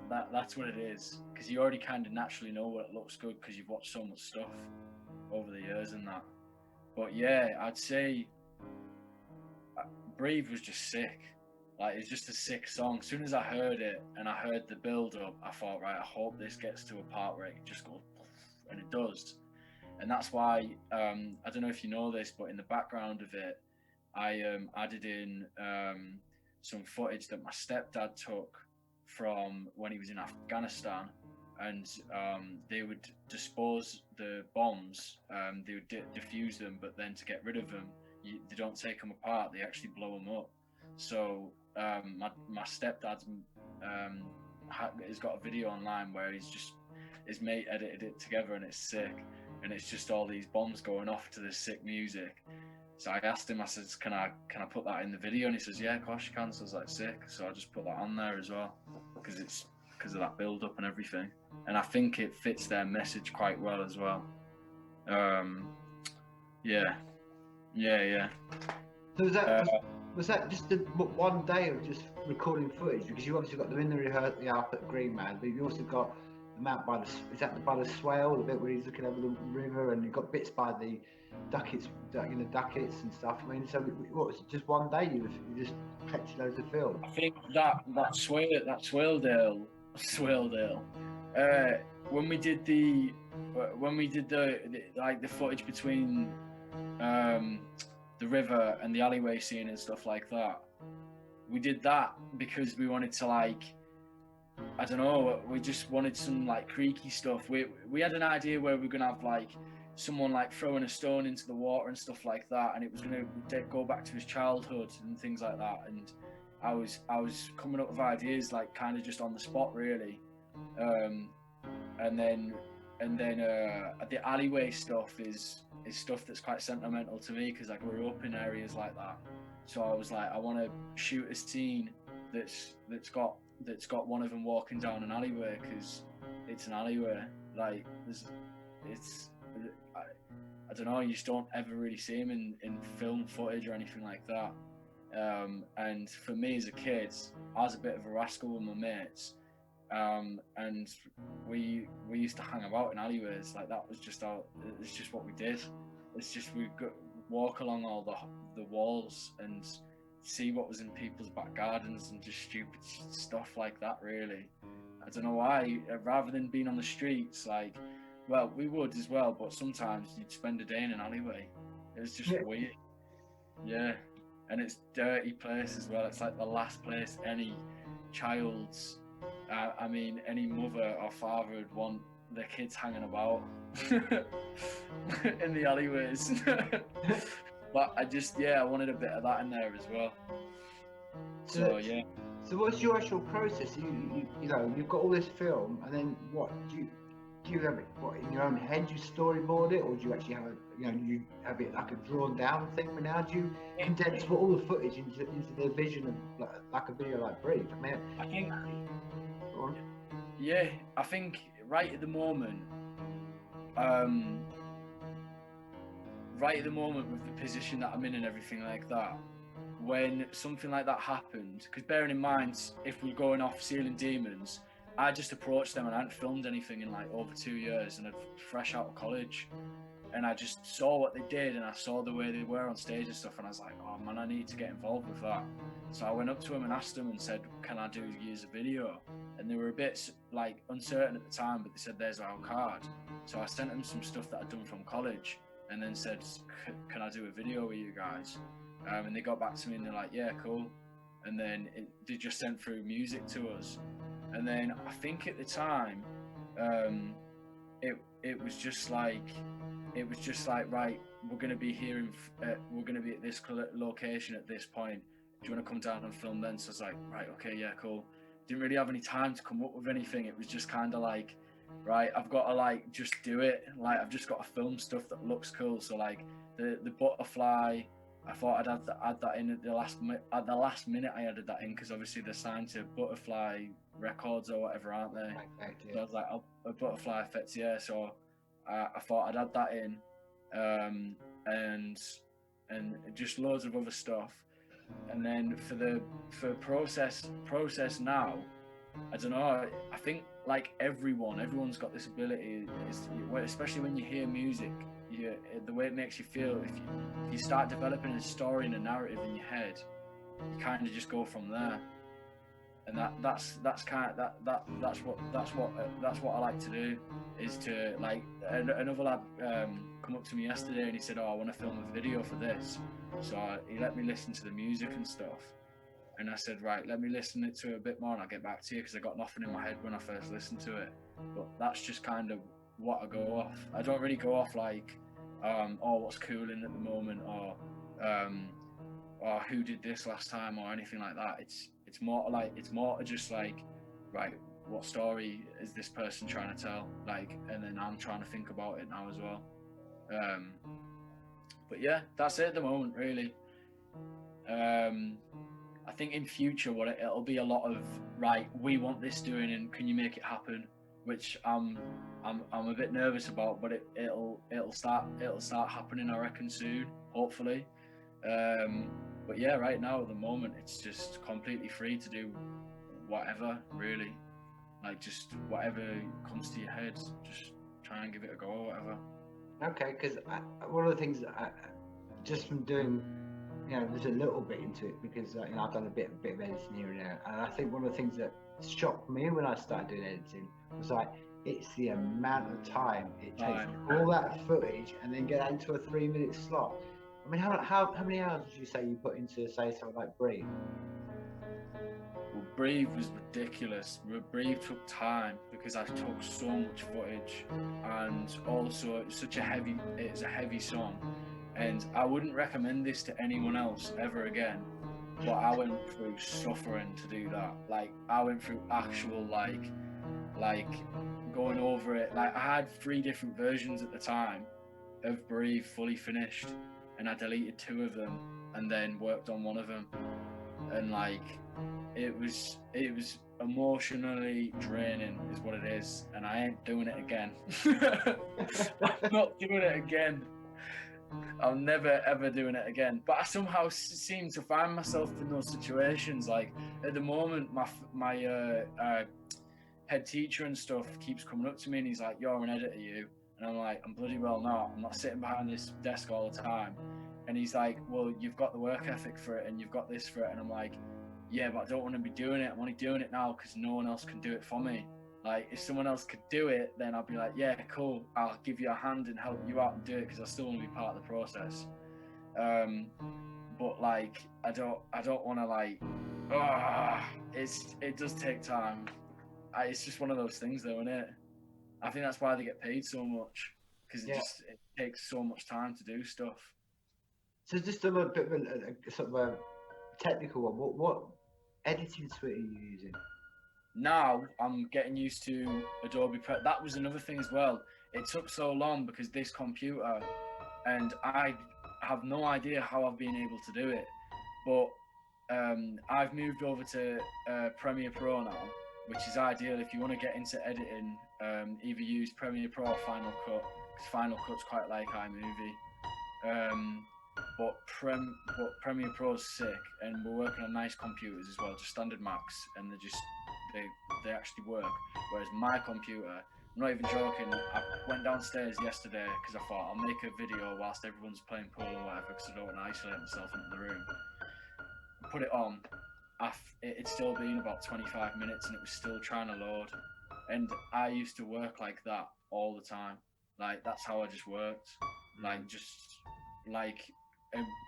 S1: what it is, because you already kind of naturally know what it looks good because you've watched so much stuff over the years and that. But yeah, I'd say Breathe was just sick. Like, it's just a sick song. As soon as I heard it and I heard the build up, I thought, right, I hope this gets to a part where it just goes, and it does. And that's why, I don't know if you know this, but in the background of it, I added in some footage that my stepdad took from when he was in Afghanistan, and they would dispose the bombs, they would defuse them, but then to get rid of them, they don't take them apart, they actually blow them up. So my stepdad's has got a video online where his mate edited it together, and it's sick, and it's just all these bombs going off to this sick music. So I asked him, I said, can I put that in the video? And he says, yeah, of course you can. So I was like, sick. So I just put that on there as well, because of that build up and everything. And I think it fits their message quite well as well. Yeah.
S2: So was that just one day of just recording footage? Because you obviously got them in the rehearsal up at Green Man, but you also got them out by the swale, the bit where he's looking over the river, and you got bits by the duckets and stuff. I mean, so what was it, just one day you just collected loads of film?
S1: I think that Swaledale, when we did the like the footage between the river and the alleyway scene and stuff like that, we did that because we wanted to, like, I don't know, we just wanted some like creaky stuff. We had an idea where we were gonna have like someone like throwing a stone into the water and stuff like that, and it was going to go back to his childhood and things like that. And I was coming up with ideas like kind of just on the spot, really. And then the alleyway stuff is stuff that's quite sentimental to me because I grew up in areas like that. So I was like, I want to shoot a scene that's got one of them walking down an alleyway because it's an alleyway. Like, I don't know, you just don't ever really see him in film footage or anything like that. And for me as a kid, I was a bit of a rascal with my mates, and we used to hang about in alleyways. Like, that was just it's just what we did. It's just we'd walk along all the walls and see what was in people's back gardens and just stupid stuff like that, really. I don't know why, rather than being on the streets, like, well, we would as well, but sometimes you'd spend a day in an alleyway. It was just weird. Yeah. And it's a dirty place as well. It's like the last place any child's, any mother or father would want their kids hanging about in the alleyways. But I wanted a bit of that in there as well. So, yeah.
S2: So what's your actual process? You know, you've got all this film, and then what do you have it, what, in your own head you storyboard it, or do you actually have you have it like a drawn down thing? But now do you condense all the footage into the vision of like a video like Breathe? I mean,
S1: I think, yeah, I think right at the moment with the position that I'm in and everything like that, when something like that happened, because bearing in mind, if we're going off Ceiling Demons, I just approached them and I hadn't filmed anything in like over 2 years, and I'd fresh out of college, and I just saw what they did, and I saw the way they were on stage and stuff, and I was like, oh man, I need to get involved with that. So I went up to them and asked them and said, can I do use a video? And they were a bit like uncertain at the time, but they said, there's our card. So I sent them some stuff that I'd done from college, and then said, can I do a video with you guys? And they got back to me and they're like, yeah, cool. And then they just sent through music to us. And then I think at the time, it was just like, right, we're going to be here, we're going to be at this location at this point. Do you want to come down and film then? So I was like, right, okay, yeah, cool. Didn't really have any time to come up with anything. It was just kind of like, right, I've got to like just do it. Like I've just got to film stuff that looks cool. So like the butterfly, I thought I'd add that in at the last minute. I added that in because obviously they're signed to Butterfly Records or whatever, aren't they?
S2: Right, yeah.
S1: So I was like, a butterfly effects, yeah. So I thought I'd add that in, and just loads of other stuff. And then for process now, I don't know. I think like everyone's got this ability, especially when you hear music. The way it makes you feel. If you start developing a story and a narrative in your head, you kind of just go from there. And that's what I like to do. Is to like another lad come up to me yesterday and he said, oh, I want to film a video for this. So he let me listen to the music and stuff. And I said, right, let me listen to it a bit more and I'll get back to you because I got nothing in my head when I first listened to it. But that's just kind of what I go off. I don't really go off like, oh, what's cool in at the moment, or who did this last time, or anything like that. It's more just like, right, what story is this person trying to tell? Like, and then I'm trying to think about it now as well. But yeah, that's it at the moment, really. I think in future, it'll be a lot of, right, we want this doing, and can you make it happen? Which I'm a bit nervous about, but it'll start happening, I reckon, soon, hopefully. But yeah, right now at the moment, it's just completely free to do whatever, really. Like just whatever comes to your head, just try and give it a go or whatever.
S2: Okay, because one of the things that just from doing, there's a little bit into it because I've done a bit of editing here and there, and I think one of the things that shocked me when I started doing editing was like it's the amount of time it takes all that footage and then get that into a 3-minute slot. I mean, how many hours would you say you put into, say, something like Breathe?
S1: Well, Breathe was ridiculous. Breathe took time because I took so much footage, and also it's a heavy song, and I wouldn't recommend this to anyone else ever again. But I went through suffering to do that. Like I went through actual like going over it. Like I had 3 different versions at the time of Breathe fully finished, and I deleted 2 of them and then worked on one of them, and like it was emotionally draining is what it is, and I ain't doing it again. I'm not doing it again. I'm never ever doing it again. But I somehow seem to find myself in those situations. Like at the moment, my head teacher and stuff keeps coming up to me and he's like, "You're an editor, you." And I'm like, I'm bloody well not. I'm not sitting behind this desk all the time. And he's like, well, you've got the work ethic for it and you've got this for it. And I'm like, yeah, but I don't want to be doing it. I'm only doing it now because no one else can do it for me. Like, if someone else could do it, then I'll be like, yeah, cool. I'll give you a hand and help you out and do it because I still want to be part of the process. But like, I don't want to like, it does take time. It's just one of those things though, isn't it? I think that's why they get paid so much, because it takes so much time to do stuff.
S2: So just a little bit of a sort of a technical one. What editing suite are you using?
S1: Now I'm getting used to Adobe Premiere. That was another thing as well. It took so long because this computer, and I have no idea how I've been able to do it, but I've moved over to Premiere Pro now, which is ideal if you want to get into editing. Either use Premiere Pro or Final Cut, because Final Cut's quite like iMovie. but Premiere Pro's sick, and we're working on nice computers as well, just standard Macs, and they actually work. Whereas my computer, I'm not even joking. I went downstairs yesterday because I thought I'll make a video whilst everyone's playing pool or whatever, because I don't want to isolate myself into the room. Put it on. It'd still been about 25 minutes, and it was still trying to load. And I used to work like that all the time. Like that's how I just worked. Like just like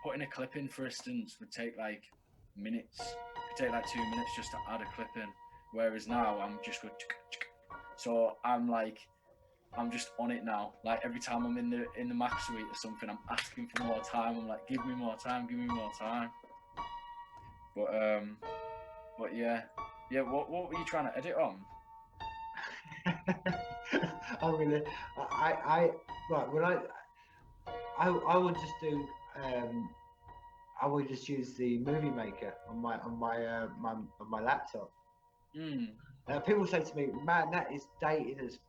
S1: putting a clip in, for instance, would take like minutes. It could take like 2 minutes just to add a clip in. Whereas now I'm just going. So I'm just on it now. Like every time I'm in the Mac suite or something, I'm asking for more time. I'm like, give me more time, give me more time. But yeah. What were you trying to edit on?
S2: I'm gonna. Right. When I would just do. I would just use the movie maker on my laptop. People say to me, "Man, that is dated as."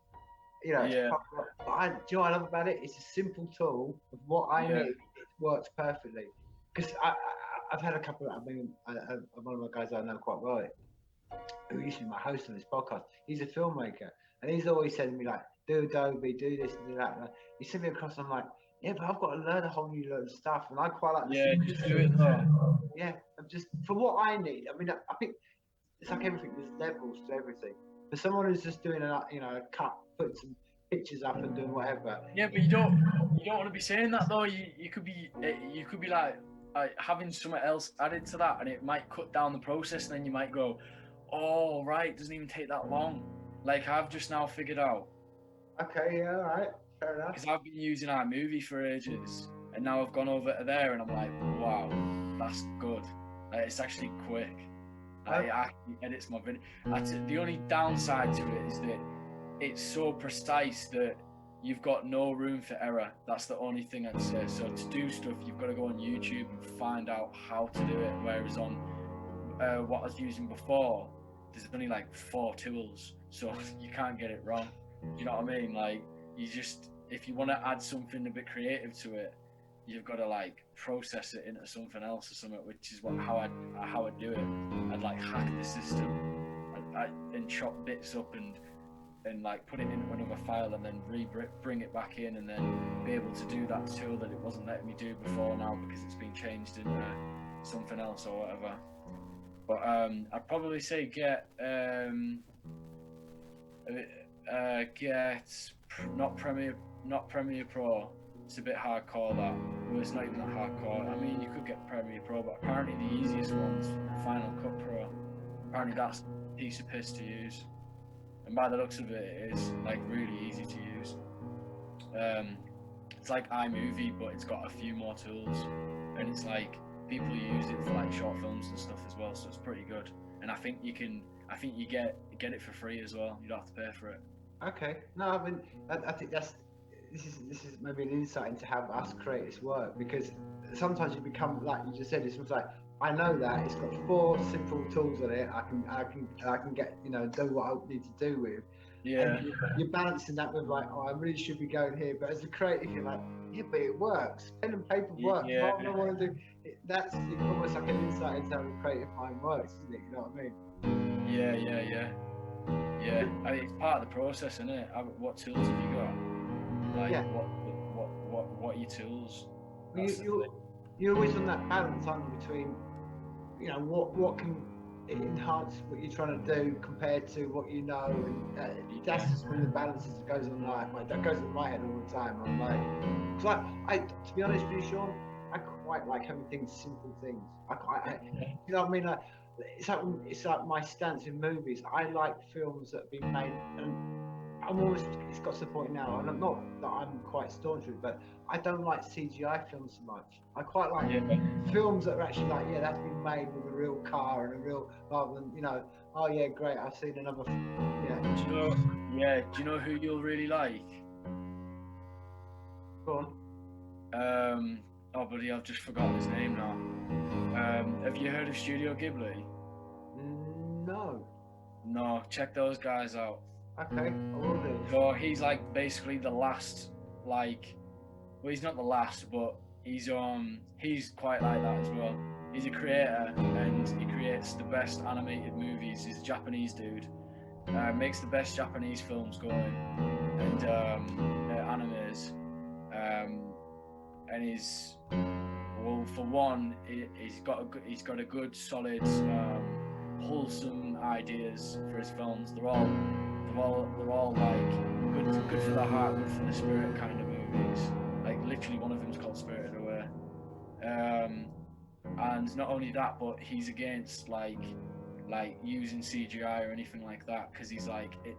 S2: You know,
S1: Yeah.
S2: do you know what I love about it? It's a simple tool of what I need. It works perfectly. Because I've had a couple. One of my guys I know quite well, who used to be my host on this podcast. He's a filmmaker, and he's always telling me like, "Do Adobe, do this, do that." And he sent me across. I'm like, "Yeah, but I've got to learn a whole new load of stuff," and I quite like.
S1: Just do it though.
S2: Yeah, I'm just for what I need. I mean, I think it's like everything. There's levels to everything. For someone who's just doing a cut, putting some pictures up and doing whatever.
S1: Yeah, but you don't want to be saying that though. You could be like having something else added to that, and it might cut down the process. And then you might go, "Oh right, it doesn't even take that long." Like I've just now figured out.
S2: Okay, yeah, all right, fair enough.
S1: Because I've been using iMovie for ages, and now I've gone over to there, and I'm like, "Wow, that's good. Like, it's actually quick." I actually edits my video. The only downside to it is that it's so precise that you've got no room for error. That's the only thing I'd say. So to do stuff, you've got to go on YouTube and find out how to do it. Whereas on what I was using before, there's only like 4 tools, so you can't get it wrong. You know what I mean? Like if you want to add something a bit creative to it, you've got to like process it into something else or something, which is how I do it. I'd like hack the system and chop bits up and like put it into another file and then bring it back in, and then be able to do that tool that it wasn't letting me do before now because it's been changed into something else or whatever. But I'd probably say get not Premiere Pro. It's a bit hardcore that. Well, it's not even that hardcore. I mean, you could get Premiere Pro, but apparently the easiest one's Final Cut Pro. Apparently that's a piece of piss to use. And by the looks of it, it is like really easy to use. It's like iMovie, but it's got a few more tools, and it's like people use it for like short films and stuff as well. So it's pretty good. And I think you get it for free as well. You don't have to pay for it.
S2: Okay. No, I mean, I think this is maybe an insight into how us creators work, because sometimes you become, like you just said, it's like, I know that it's got 4 simple tools on it. I can get, do what I need to do with.
S1: Yeah.
S2: And you're balancing that with like, oh, I really should be going here. But as a creative, you're like, yeah, but it works. Pen and paper works.
S1: Yeah.
S2: What I want to do, that's almost like an insight into how the creative mind works, isn't it? You know what I mean?
S1: Yeah. I mean, it's part of the process, isn't it? What tools have you got? Like, what are your tools?
S2: You're always on that balance, aren't you, between what can enhance what you're trying to do compared to what you know, and that's just one of the balances that goes on that goes in my head all the time. I'm like, because I to be honest with you, Sean, I quite like having simple things. You know what I mean? It's like my stance in movies. I like films that have been made, and it's got to the point now, and I'm not that I'm quite staunch with it, but I don't like CGI films so much. I quite like films that are actually like, that's been made with a real car and a real, rather than, oh yeah, great, I've seen another,
S1: Do you know who you'll really like?
S2: Go
S1: on. Oh, buddy, I've just forgotten his name now. Have you heard of Studio Ghibli? No, check those guys out.
S2: Okay, I will do.
S1: So he's like basically the last, well, he's not the last, but he's quite like that as well. He's a creator and he creates the best animated movies. He's a Japanese dude. Makes the best Japanese films going and animes. And he's well, for one, he's got a good, solid, wholesome ideas for his films. They're all like good for the heart, good for the spirit kind of movies. Like literally, one of them's called Spirited Away. And not only that, but he's against like using CGI or anything like that because he's like it.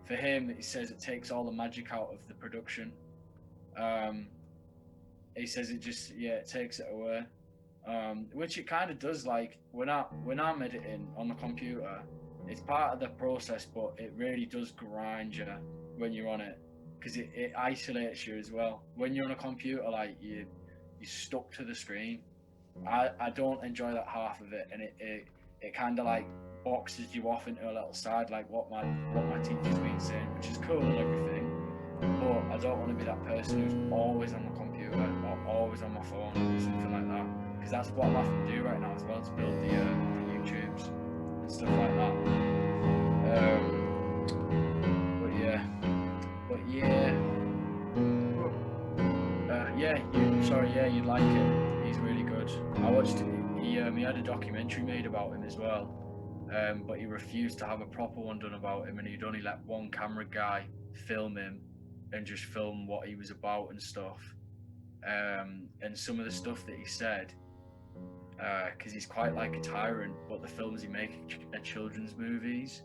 S1: For him, he says it takes all the magic out of the production. He says it takes it away, which it kind of does. Like when I'm editing on the computer, it's part of the process, but it really does grind you when you're on it because it isolates you as well. When you're on a computer, like you're stuck to the screen. I don't enjoy that half of it, and it kind of like boxes you off into a little side, like what my teacher's been saying, which is cool and everything. But I don't want to be that person who's always on the computer or always on my phone or something like that, because that's what I'm having to do right now as well to build the YouTubes and stuff like that. You'd like it. He's really good. I watched. He had a documentary made about him as well, but he refused to have a proper one done about him, and he'd only let one camera guy film him and just film what he was about and stuff. And some of the stuff that he said, because he's quite like a tyrant, but the films he makes are children's movies.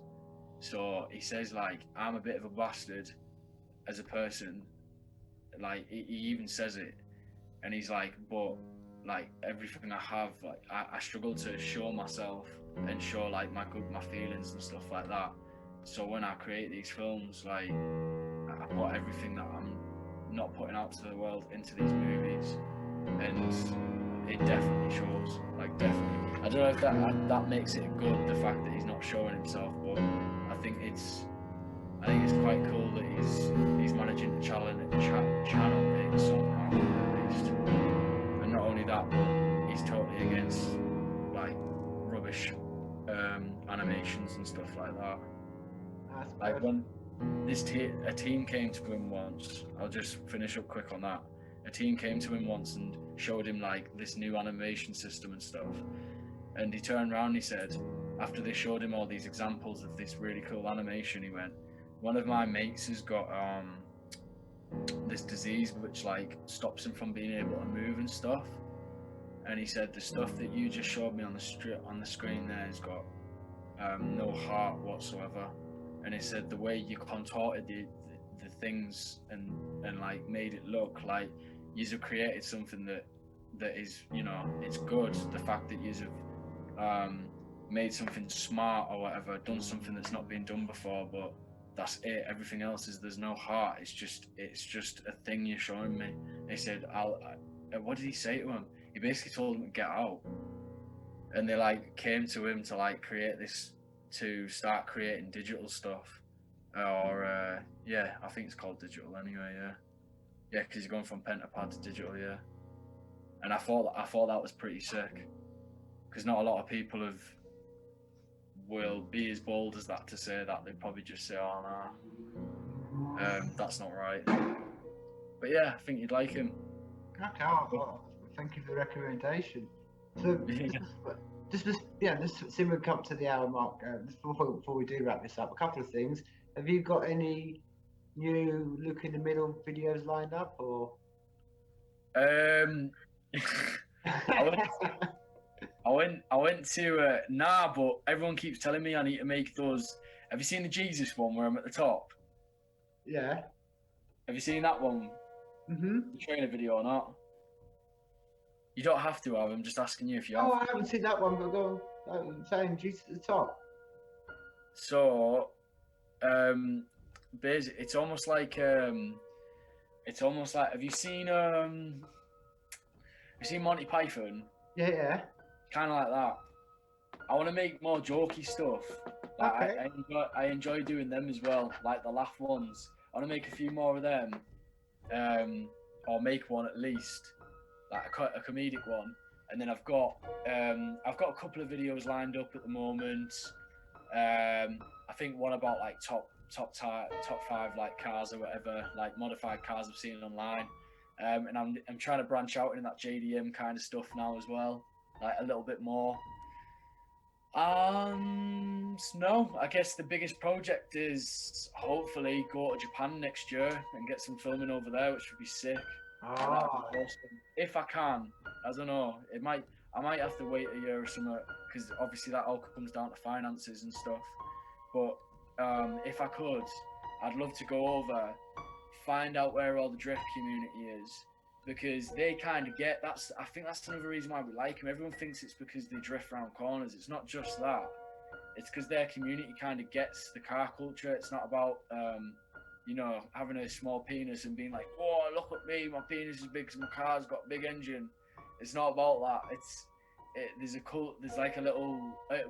S1: So he says like, I'm a bit of a bastard as a person. Like he even says it, and he's like, but like everything I have, like I struggle to show myself and show like my feelings and stuff like that. So when I create these films, like I put everything that I'm not putting out to the world into these movies, and it definitely shows. Like definitely, I don't know if that makes it good. The fact that he's not showing himself, but I think it's quite cool that he's managing to channel it somehow at least. And not only that, but he's totally against like rubbish animations and stuff like that. Like when a team came to him once, I'll just finish up quick on that. A team came to him once and showed him like this new animation system and stuff. And he turned around and he said, after they showed him all these examples of this really cool animation, he went, one of my mates has got this disease which like stops him from being able to move and stuff. And he said the stuff that you just showed me on the screen there has got no heart whatsoever. And he said the way you contorted the things and like made it look like you've created something that is, you know, it's good. The fact that you've made something smart or whatever, done something that's not been done before, but that's it. Everything else is there's no heart. It's just a thing you're showing me. He said, what did he say to him? He basically told him to get out. And they like came to him to like create this, to start creating digital stuff. Or I think it's called digital anyway. Yeah, because he's going from pen to pad to digital. Yeah, and I thought that was pretty sick, because not a lot of people will be as bold as that to say that. They'd probably just say, "Oh nah, that's not right." But yeah, I think you'd like him.
S2: Okay, well, thank you for the recommendation. So just see we come to the hour mark. Before we do wrap this up, a couple of things. Have you got any new Look in the Middle videos lined up, or?
S1: I went to but everyone keeps telling me I need to make those. Have you seen the Jesus one where I'm at the top?
S2: Yeah.
S1: Have you seen that one? The trainer video or not? You don't have to have. I'm just asking you if you have.
S2: Oh, I haven't seen that one, but go on. Saying Jesus at the top.
S1: So, basically, it's almost like. Have you seen Monty Python?
S2: Yeah.
S1: Kind of like that. I want to make more jokey stuff. Like
S2: Okay.
S1: I enjoy doing them as well, like the laugh ones. I want to make a few more of them, or make one at least. like a comedic one, and then I've got a couple of videos lined up at the moment. I think one about like top five like cars or whatever, like modified cars I've seen online. And I'm trying to branch out in that JDM kind of stuff now as well, like a little bit more. No, I guess the biggest project is hopefully go to Japan next year and get some filming over there, which would be sick. That'd be awesome. If I can, I don't know. I might have to wait a year or something because obviously that all comes down to finances and stuff. But if I could, I'd love to go over, find out where all the drift community is, because they kind of get that's. I think that's another reason why we like them. Everyone thinks it's because they drift around corners. It's not just that. It's because their community kind of gets the car culture. It's not about having a small penis and being like, "Oh, look at me, my penis is big because my car's got a big engine." It's not about that. There's like a little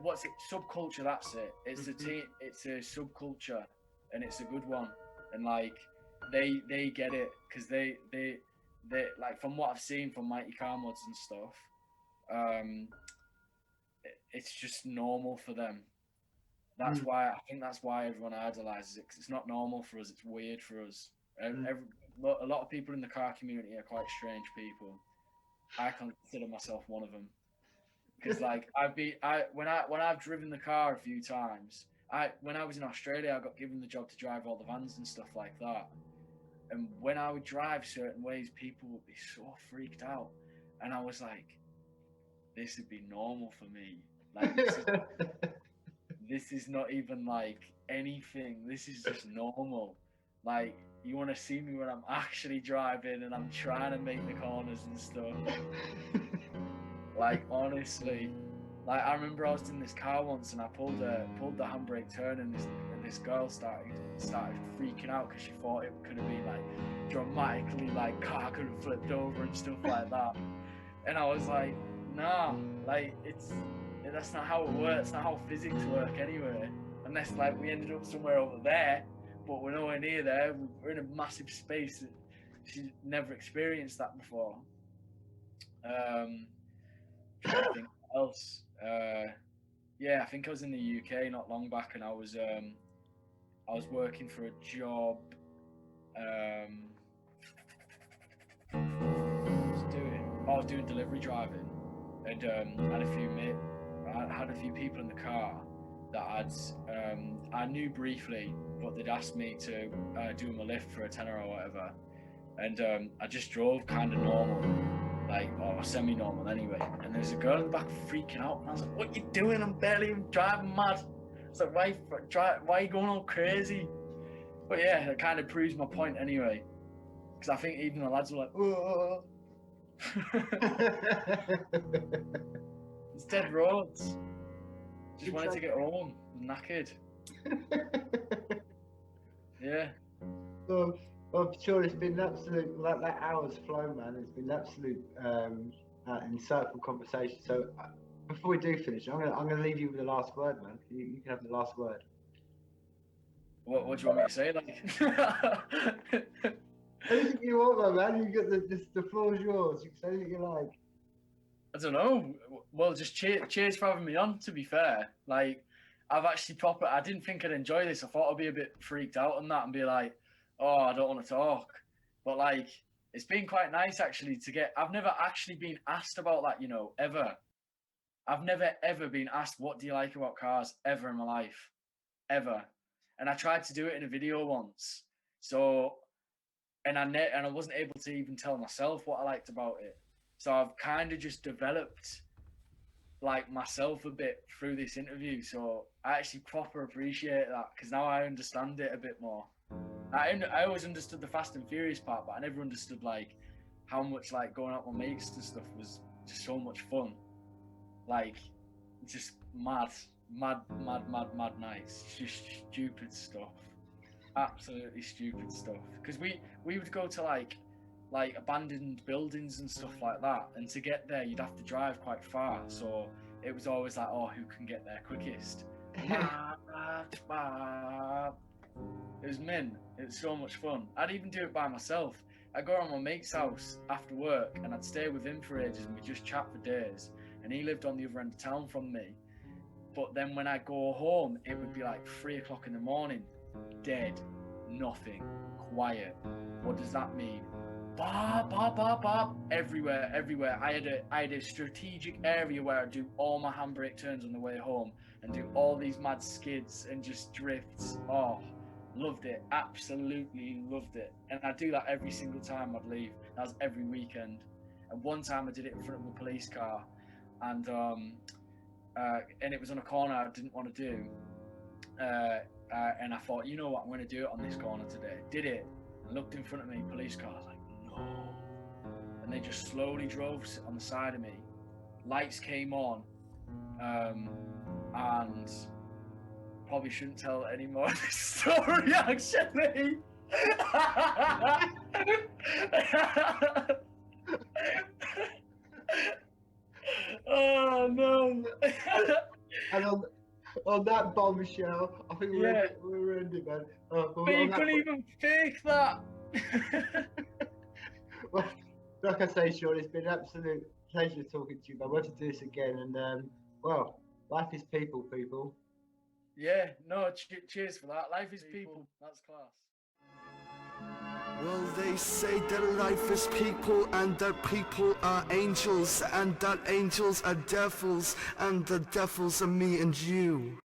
S1: what's it, subculture. That's it. It's it's a subculture, and it's a good one. And like they get it because they like, from what I've seen from Mighty Car Mods and stuff, it's just normal for them. That's why I think that's why everyone idolizes it, because it's not normal for us. It's weird for us. A lot of people in the car community are quite strange people. I consider myself one of them, because like when I've driven the car a few times. When I was in Australia, I got given the job to drive all the vans and stuff like that. And when I would drive certain ways, people would be so freaked out, and I was like, "This would be normal for me. Like this is not even like anything. This is just normal. Like, you want to see me when I'm actually driving and I'm trying to make the corners and stuff." Like, honestly, like I remember I was in this car once and I pulled the handbrake turn, and this girl started freaking out because she thought it could have been like dramatically, like car could have flipped over and stuff like that. And I was like, nah, like that's not how it works. It's not how physics work anyway. Unless like we ended up somewhere over there, but we're nowhere near there. We're in a massive space that she's never experienced that before. Trying to think what else. Yeah, I think I was in the UK not long back, and I was working for a job. I was doing delivery driving, and I had a few people in the car that I knew briefly, but they'd asked me to do them a lift for a tenner or whatever, and I just drove kind of normal, like, or semi-normal anyway. And there's a girl in the back freaking out, and I was like, "What you doing? I'm barely even driving mad." It's like, why are you going all crazy? But yeah, it kind of proves my point anyway, because I think even the lads were like, "Oh." It's dead roads. Just wanted to get home. Knackered. Yeah.
S2: Well, I'm sure it's been absolute, like that hour's flown, man. It's been absolute insightful conversation. So before we do finish, I'm gonna leave you with the last word, man. You can have the last word.
S1: What do you want me to say? Like,
S2: anything you want, man. You got the floor is yours. You can say anything you like.
S1: I don't know. Well, just cheers for having me on. To be fair, like, I've actually I didn't think I'd enjoy this. I thought I'd be a bit freaked out on that and be like, "Oh, I don't want to talk." But like, it's been quite nice actually to get. I've never actually been asked about that, ever. I've never ever been asked, "What do you like about cars?" ever in my life, ever. And I tried to do it in a video once. So, and I wasn't able to even tell myself what I liked about it. So I've kind of just developed like myself a bit through this interview. So I actually proper appreciate that, because now I understand it a bit more. I always understood the Fast and Furious part, but I never understood like how much like going out with mates and stuff was just so much fun. Like, just mad nights. Just stupid stuff. Absolutely stupid stuff. Because we would go to like abandoned buildings and stuff like that, and to get there you'd have to drive quite far, so it was always like, oh, who can get there quickest? It was mint. It was so much fun. I'd even do it by myself. I'd go around my mate's house after work and I'd stay with him for ages and we'd just chat for days. And he lived on the other end of town from me. But then when I go home, it would be like 3 o'clock in the morning, dead, nothing, quiet. What does that mean? Bop, bop, bop, bop, everywhere, everywhere. I had a strategic area where I'd do all my handbrake turns on the way home and do all these mad skids and just drifts. Oh, loved it, absolutely loved it. And I'd do that every single time I'd leave. That was every weekend. And one time I did it in front of a police car, and it was on a corner I didn't want to do. And I thought, you know what, I'm going to do it on this corner today. Did it, and looked in front of me, police car. I was like, no. And they just slowly drove on the side of me. Lights came on, and probably shouldn't tell any more of this story, actually. Oh no.
S2: And on that bombshell, I think we're ending, man.
S1: But you couldn't even fake that.
S2: Well, like I say, Sean, it's been an absolute pleasure talking to you. I want to do this again, and well, life is people.
S1: Yeah, no, cheers for that. Life is people. That's class.
S3: Well, they say that life is people, and that people are angels, and that angels are devils, and the devils are me and you.